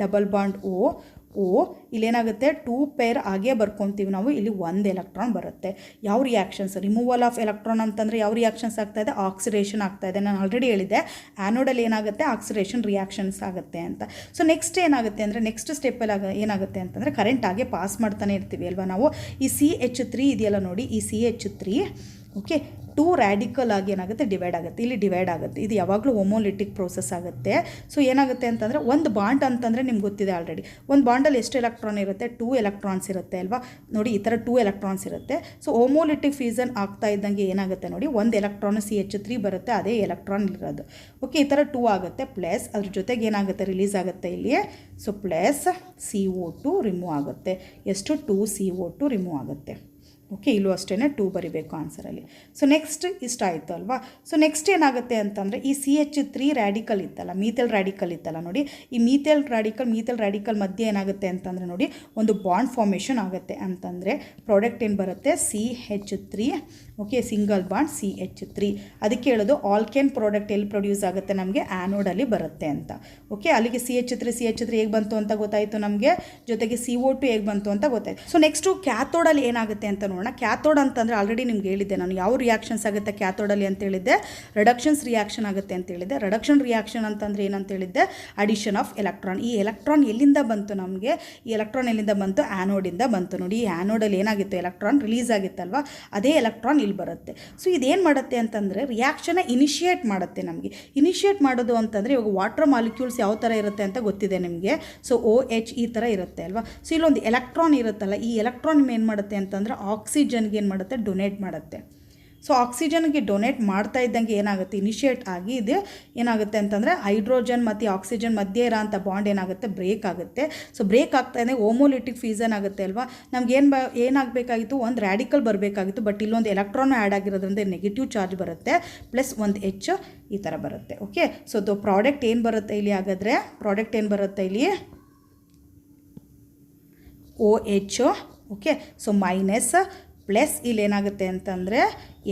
double bond O ಇಲ್ಲೇನಾಗುತ್ತೆ 2 ಪೇರ್ ಆಗೇ ಬರ್ಕೊತೀವಿ ನಾವು. ಇಲ್ಲಿ 1 ಎಲೆಕ್ಟ್ರಾನ್ ಬರುತ್ತೆ. ಯಾವ ರಿಯಾಕ್ಷನ್ಸ್, ರಿಮೂವಲ್ ಆಫ್ ಎಲೆಕ್ಟ್ರಾನ್ ಅಂತಂದರೆ ಯಾವ ರಿಯಾಕ್ಷನ್ಸ್ ಆಗ್ತಾ ಇದೆ, ಆಕ್ಸಿಡೇಷನ್ ಆಗ್ತಾ ಇದೆ. ನಾನು ಆಲ್ರೆಡಿ ಹೇಳಿದ್ದೆ ಆ್ಯನೋಡಲ್ಲಿ ಏನಾಗುತ್ತೆ, ಆಕ್ಸಿಡೇಷನ್ ರಿಯಾಕ್ಷನ್ಸ್ ಆಗುತ್ತೆ ಅಂತ. ಸೊ ನೆಕ್ಸ್ಟ್ ಏನಾಗುತ್ತೆ ಅಂದರೆ, ನೆಕ್ಸ್ಟ್ ಸ್ಟೆಪ್ಪಲ್ಲಿ ಏನಾಗುತ್ತೆ ಅಂತಂದರೆ ಕರೆಂಟ್ ಆಗೇ ಪಾಸ್ ಮಾಡ್ತಾನೆ ಇರ್ತೀವಿ ಅಲ್ವಾ ನಾವು. ಈ CH3 ಇದೆಯಲ್ಲ ನೋಡಿ, ಈ CH3 ಓಕೆ 2 ರ್ಯಾಡಿಕಲ್ ಆಗಿ ಏನಾಗುತ್ತೆ, ಡಿವೈಡ್ ಆಗುತ್ತೆ. ಇಲ್ಲಿ ಡಿವೈಡ್ ಆಗುತ್ತೆ. ಇದು ಯಾವಾಗಲೂ ಹೋಮೋಲಿಟಿಕ್ ಪ್ರೋಸೆಸ್ ಆಗುತ್ತೆ. ಸೊ ಏನಾಗುತ್ತೆ ಅಂತಂದರೆ, ಒಂದು ಬಾಂಡ್ ಅಂತಂದರೆ ನಿಮ್ಗೆ ಗೊತ್ತಿದೆ ಆಲ್ರೆಡಿ. ಒಂದು ಬಾಂಡಲ್ಲಿ ಎಷ್ಟು ಎಲೆಕ್ಟ್ರಾನ್ ಇರುತ್ತೆ, 2 ಎಲೆಕ್ಟ್ರಾನ್ಸ್ ಇರುತ್ತೆ ಅಲ್ವಾ. ನೋಡಿ ಈ ಥರ 2 ಎಲೆಕ್ಟ್ರಾನ್ಸ್ ಇರುತ್ತೆ. ಸೊ ಹೋಮೋಲಿಟಿಕ್ ಫ್ಯೂಸನ್ ಆಗ್ತಾ ಇದ್ದಂಗೆ ಏನಾಗುತ್ತೆ ನೋಡಿ, ಒಂದು ಎಲೆಕ್ಟ್ರಾನ್ CH3 ಬರುತ್ತೆ, ಅದೇ ಎಲೆಕ್ಟ್ರಾನ್ ಇರೋದು. ಓಕೆ ಈ ಥರ 2 ಆಗುತ್ತೆ. ಪ್ಲಸ್ ಅದ್ರ ಜೊತೆಗೆ ಏನಾಗುತ್ತೆ, ರಿಲೀಸ್ ಆಗುತ್ತೆ ಇಲ್ಲಿ. ಸೊ ಪ್ಲಸ್ CO2 ರಿಮೂವ್ ಆಗುತ್ತೆ. ಎಷ್ಟು, 2 CO2 ರಿಮೂವ್ ಆಗುತ್ತೆ. ಓಕೆ ಇಲ್ಲೂ ಅಷ್ಟೇ 2 ಬರಿಬೇಕು ಆನ್ಸರಲ್ಲಿ. ಸೊ ನೆಕ್ಸ್ಟ್ ಇಷ್ಟ ಆಯಿತು ಅಲ್ವಾ. ಸೊ ನೆಕ್ಸ್ಟ್ ಏನಾಗುತ್ತೆ ಅಂತಂದರೆ, ಈ CH3 ರ್ಯಾಡಿಕಲ್ ಇತ್ತಲ್ಲ, ಮೀಥೈಲ್ ರ್ಯಾಡಿಕಲ್ ಇತ್ತಲ್ಲ ನೋಡಿ, ಈ ಮೀಥೈಲ್ ರ್ಯಾಡಿಕಲ್ ಮಧ್ಯೆ ಏನಾಗುತ್ತೆ ಅಂತಂದರೆ ನೋಡಿ, ಒಂದು ಬಾಂಡ್ ಫಾರ್ಮೇಷನ್ ಆಗುತ್ತೆ. ಅಂತಂದರೆ ಪ್ರಾಡಕ್ಟ್ ಏನು ಬರುತ್ತೆ, CH3 okay single bond CH3. ಅದಕ್ಕೆ ಹೇಳೋದು ಆಲ್ಕೇನ್ ಪ್ರಾಡಕ್ಟ್ ಎಲ್ಲಿ ಪ್ರೊಡ್ಯೂಸ್ ಆಗುತ್ತೆ ನಮಗೆ, ಆ್ಯನೋಡಲ್ಲಿ ಬರುತ್ತೆ ಅಂತ. ಓಕೆ ಅಲ್ಲಿಗೆ CH3 ಹೇಗೆ ಬಂತು ಅಂತ ಗೊತ್ತಾಯಿತು ನಮಗೆ, ಜೊತೆಗೆ CO2 ಹೇಗೆ ಬಂತು ಅಂತ ಗೊತ್ತಾಯಿತು. ಸೊ ನೆಕ್ಸ್ಟು ಕ್ಯಾಥೋಡಲ್ಲಿ ಏನಾಗುತ್ತೆ ಅಂತ ನೋಡೋಣ. ಕ್ಯಾಥೋಡ್ ಅಂತಂದರೆ ಆಲ್ರೆಡಿ ನಿಮ್ಗೆ ಹೇಳಿದ್ದೆ ನಾನು, ಯಾವ ರಿಯಾಕ್ಷನ್ಸ್ ಆಗುತ್ತೆ ಕ್ಯಾಥೋಡಲ್ಲಿ ಅಂತ ಹೇಳಿದ್ದೆ, ರಿಡಕ್ಷನ್ಸ್ ರಿಯಾಕ್ಷನ್ ಆಗುತ್ತೆ ಅಂತ ಹೇಳಿದ್ದೆ. ರಿಡಕ್ಷನ್ ರಿಯಾಕ್ಷನ್ ಅಂತಂದರೆ ಏನಂತ ಹೇಳಿದ್ದೆ, ಅಡಿಷನ್ ಆಫ್ ಎಲೆಕ್ಟ್ರಾನ್. ಈ ಎಲೆಕ್ಟ್ರಾನ್ ಎಲ್ಲಿಂದ ಬಂತು ನಮಗೆ, ಈ ಎಲೆಕ್ಟ್ರಾನ್ ಎಲ್ಲಿಂದ ಬಂತು, ಆ್ಯನೋಡಿಂದ ಬಂತು. ನೋಡಿ ಈ ಆ್ಯನೋಡಲ್ಲಿ ಏನಾಗಿತ್ತು, ಎಲೆಕ್ಟ್ರಾನ್ ರಿಲೀಸ್ ಆಗಿತ್ತಲ್ವಾ, ಅದೇ ಎಲೆಕ್ಟ್ರಾನ್ ಇಲ್ಲಿ ಬರುತ್ತೆ. ಸೊ ಇದೇನು ಮಾಡುತ್ತೆ ಅಂತಂದರೆ, ರಿಯಾಕ್ಷನ್ನ ಇನಿಷಿಯೇಟ್ ಮಾಡುತ್ತೆ ನಮಗೆ. ಇನಿಷಿಯೇಟ್ ಮಾಡೋದು ಅಂತಂದರೆ, ಇವಾಗ ವಾಟರ್ ಮಾಲಿಕ್ಯೂಲ್ಸ್ ಯಾವ ಥರ ಇರುತ್ತೆ ಅಂತ ಗೊತ್ತಿದೆ ನಿಮಗೆ. ಸೊ OH ಈ ಥರ ಇರುತ್ತೆ ಅಲ್ವಾ. ಸೊ ಇಲ್ಲೊಂದು ಎಲೆಕ್ಟ್ರಾನ್ ಇರುತ್ತಲ್ಲ, ಈ ಎಲೆಕ್ಟ್ರಾನ್ ಏನು ಮಾಡುತ್ತೆ ಅಂತಂದರೆ ಆಕ್ಸಿಜನ್ಗೆ ಏನು ಮಾಡುತ್ತೆ, ಡೊನೇಟ್ ಮಾಡುತ್ತೆ. ಸೊ ಆಕ್ಸಿಜನ್ಗೆ ಡೊನೇಟ್ ಮಾಡ್ತಾ ಇದ್ದಂಗೆ ಏನಾಗುತ್ತೆ, ಇನಿಷಿಯೇಟ್ ಆಗಿ ಇದು ಏನಾಗುತ್ತೆ ಅಂತಂದರೆ, ಹೈಡ್ರೋಜನ್ ಮತ್ತು ಆಕ್ಸಿಜನ್ ಮಧ್ಯೆ ಇರೋಂಥ ಬಾಂಡ್ ಏನಾಗುತ್ತೆ, ಬ್ರೇಕ್ ಆಗುತ್ತೆ. ಸೊ ಬ್ರೇಕ್ ಆಗ್ತಾ ಇದೆ, ಹೋಮೋಲಿಟಿಕ್ ಫ್ಯೂಸನ್ ಆಗುತ್ತೆ ಅಲ್ವಾ. ನಮ್ಗೆ ಏನಾಗಬೇಕಾಗಿತ್ತು, ಒಂದು ರ್ಯಾಡಿಕಲ್ ಬರಬೇಕಾಗಿತ್ತು, ಬಟ್ ಇಲ್ಲೊಂದು ಎಲೆಕ್ಟ್ರಾನ್ ಆ್ಯಡ್ ಆಗಿರೋದ್ರಿಂದ ನೆಗೆಟಿವ್ ಚಾರ್ಜ್ ಬರುತ್ತೆ, ಪ್ಲಸ್ ಒಂದು H ಈ ಥರ ಬರುತ್ತೆ. ಓಕೆ ಸೊ ಪ್ರಾಡಕ್ಟ್ ಏನು ಬರುತ್ತೆ ಇಲ್ಲಿ, ಹಾಗಾದರೆ ಪ್ರಾಡಕ್ಟ್ ಏನು ಬರುತ್ತೆ ಇಲ್ಲಿ, OH okay. So minus plus ಇಲ್ಲಿ ಏನಾಗುತ್ತೆ ಅಂತಂದರೆ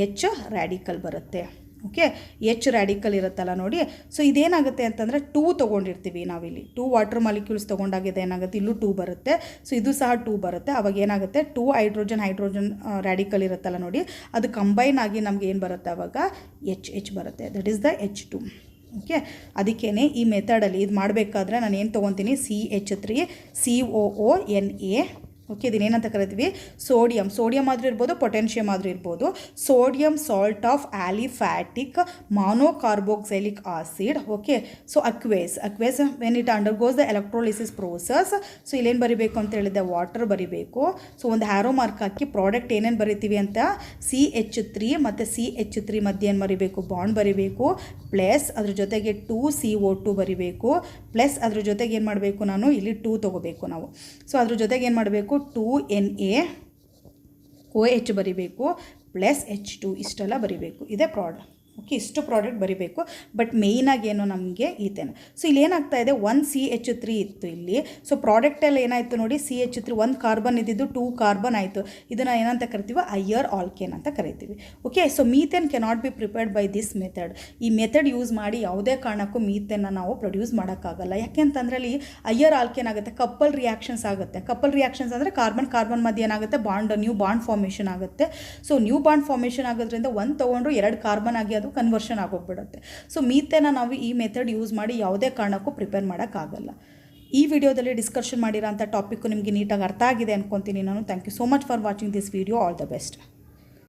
H ರ್ಯಾಡಿಕಲ್ ಬರುತ್ತೆ. ಓಕೆ H ರ್ಯಾಡಿಕಲ್ ಇರುತ್ತಲ್ಲ ನೋಡಿ. ಸೊ ಇದೇನಾಗುತ್ತೆ ಅಂತಂದರೆ 2 ತೊಗೊಂಡಿರ್ತೀವಿ ನಾವಿಲ್ಲಿ, 2 ವಾಟರ್ ಮಾಲಿಕ್ಯೂಲ್ಸ್ ತೊಗೊಂಡಾಗಿದೆ ಏನಾಗುತ್ತೆ, ಇಲ್ಲೂ 2 ಬರುತ್ತೆ. ಸೊ ಇದು ಸಹ 2 ಬರುತ್ತೆ. ಅವಾಗ ಏನಾಗುತ್ತೆ, 2 ಹೈಡ್ರೋಜನ್ ರ್ಯಾಡಿಕಲ್ ಇರುತ್ತಲ್ಲ ನೋಡಿ, ಅದು ಕಂಬೈನ್ ಆಗಿ ನಮ್ಗೆ ಏನು ಬರುತ್ತೆ, ಅವಾಗ H ಬರುತ್ತೆ. That is the H2. Okay ಅದಕ್ಕೇ ಈ ಮೆಥಡಲ್ಲಿ ಇದು ಮಾಡಬೇಕಾದ್ರೆ ನಾನು ಏನು ತೊಗೊತೀನಿ, CH3 COONA ಓಕೆ ಇದನ್ನೇನಂತ ಕರಿತೀವಿ, ಸೋಡಿಯಂ ಆದರೂ ಇರ್ಬೋದು, ಪೊಟ್ಯಾನ್ಷಿಯಮ್ ಆದರೂ ಇರ್ಬೋದು. Sodium salt of aliphatic monocarboxylic acid. Okay so aqueous when it undergoes the electrolysis process. So ಇಲ್ಲೇನು ಬರಿಬೇಕು ಅಂತ ಹೇಳಿದ್ದೆ, ವಾಟರ್ ಬರಿಬೇಕು. ಸೊ ಒಂದು ಹ್ಯಾರೋ ಮಾರ್ಕ್ ಹಾಕಿ ಪ್ರಾಡಕ್ಟ್ ಏನೇನು ಬರಿತೀವಿ ಅಂತ, CH3 ಮತ್ತು CH3 ಮಧ್ಯೆ ಏನು ಬರಿಬೇಕು, ಬಾಂಡ್ ಬರಿಬೇಕು. ಪ್ಲಸ್ ಅದ್ರ ಜೊತೆಗೆ 2 CO2 ಬರಿಬೇಕು. ಪ್ಲಸ್ ಅದ್ರ ಜೊತೆಗೆ ಏನು ಮಾಡಬೇಕು, ನಾನು ಇಲ್ಲಿ 2 ತೊಗೋಬೇಕು ನಾವು. ಸೊ ಅದ್ರ ಜೊತೆಗೆ ಏನು ಮಾಡಬೇಕು, 2NaOH ಬರಿಬೇಕು, ಪ್ಲಸ್ H2 ಇಷ್ಟೆಲ್ಲ ಬರಿಬೇಕು. ಇದೇ ಪ್ರಾಡಕ್ಟ್. ಓಕೆ ಇಷ್ಟು ಪ್ರಾಡಕ್ಟ್ ಬರಿಬೇಕು. ಬಟ್ ಮೇಯ್ನಾಗಿ ಏನು ನಮಗೆ ಈತೇನು. ಸೊ ಇಲ್ಲಿ ಏನಾಗ್ತಾ ಇದೆ, 1 CH3 ಇತ್ತು ಇಲ್ಲಿ. ಸೊ ಪ್ರಾಡಕ್ಟಲ್ಲಿ ಏನಾಯಿತು ನೋಡಿ, CH3 1 ಕಾರ್ಬನ್ ಇದ್ದಿದ್ದು 2 ಕಾರ್ಬನ್ ಆಯಿತು. ಇದನ್ನು ಏನಂತ ಕರಿತೀವಿ, ಹೈಯರ್ ಆಲ್ಕೇನ್ ಅಂತ ಕರಿತೀವಿ. Okay so methane cannot be prepared by this method. ಈ ಮೆಥಡ್ ಯೂಸ್ ಮಾಡಿ ಯಾವುದೇ ಕಾರಣಕ್ಕೂ ಮೀಥೇನ್ನ ನಾವು ಪ್ರೊಡ್ಯೂಸ್ ಮಾಡೋಕ್ಕಾಗಲ್ಲ. ಯಾಕೆಂತಂದರೆ ಅಲ್ಲಿ ಹೈಯರ್ ಆಲ್ಕೇನ್ ಆಗುತ್ತೆ, ಕಪ್ಪಲ್ ರಿಯಾಕ್ಷನ್ಸ್ ಆಗುತ್ತೆ. ಕಪ್ಪಲ್ ರಿಯಾಕ್ಷನ್ಸ್ ಅಂದರೆ ಕಾರ್ಬನ್ ಮಧ್ಯೆ ಏನಾಗುತ್ತೆ, ನ್ಯೂ ಬಾಂಡ್ ಫಾರ್ಮೇಷನ್ ಆಗುತ್ತೆ. ಸೊ ನ್ಯೂ ಬಾಂಡ್ ಫಾರ್ಮೇಷನ್ ಆಗೋದ್ರಿಂದ 1 ತೊಗೊಂಡ್ರು 2 ಕಾರ್ಬನ್ ಆಗಿ ಅದು ಕನ್ವರ್ಷನ್ ಆಗೋಗ್ಬಿಡುತ್ತೆ. ಸೊ ಮೀಥೇನ ನಾವು ಈ ಮೆಥಡ್ ಯೂಸ್ ಮಾಡಿ ಯಾವುದೇ ಕಾರಣಕ್ಕೂ ಪ್ರಿಪೇರ್ ಮಾಡೋಕ್ಕಾಗಲ್ಲ. ಈ ವಿಡಿಯೋದಲ್ಲಿ ಡಿಸ್ಕಷನ್ ಮಾಡಿರೋಂಥ ಟಾಪಿಕ್ಕು ನಿಮಗೆ ನೀಟಾಗಿ ಅರ್ಥ ಆಗಿದೆ ಅನ್ಕೊತೀನಿ ನಾನು. Thank you so much for watching this video. All the best.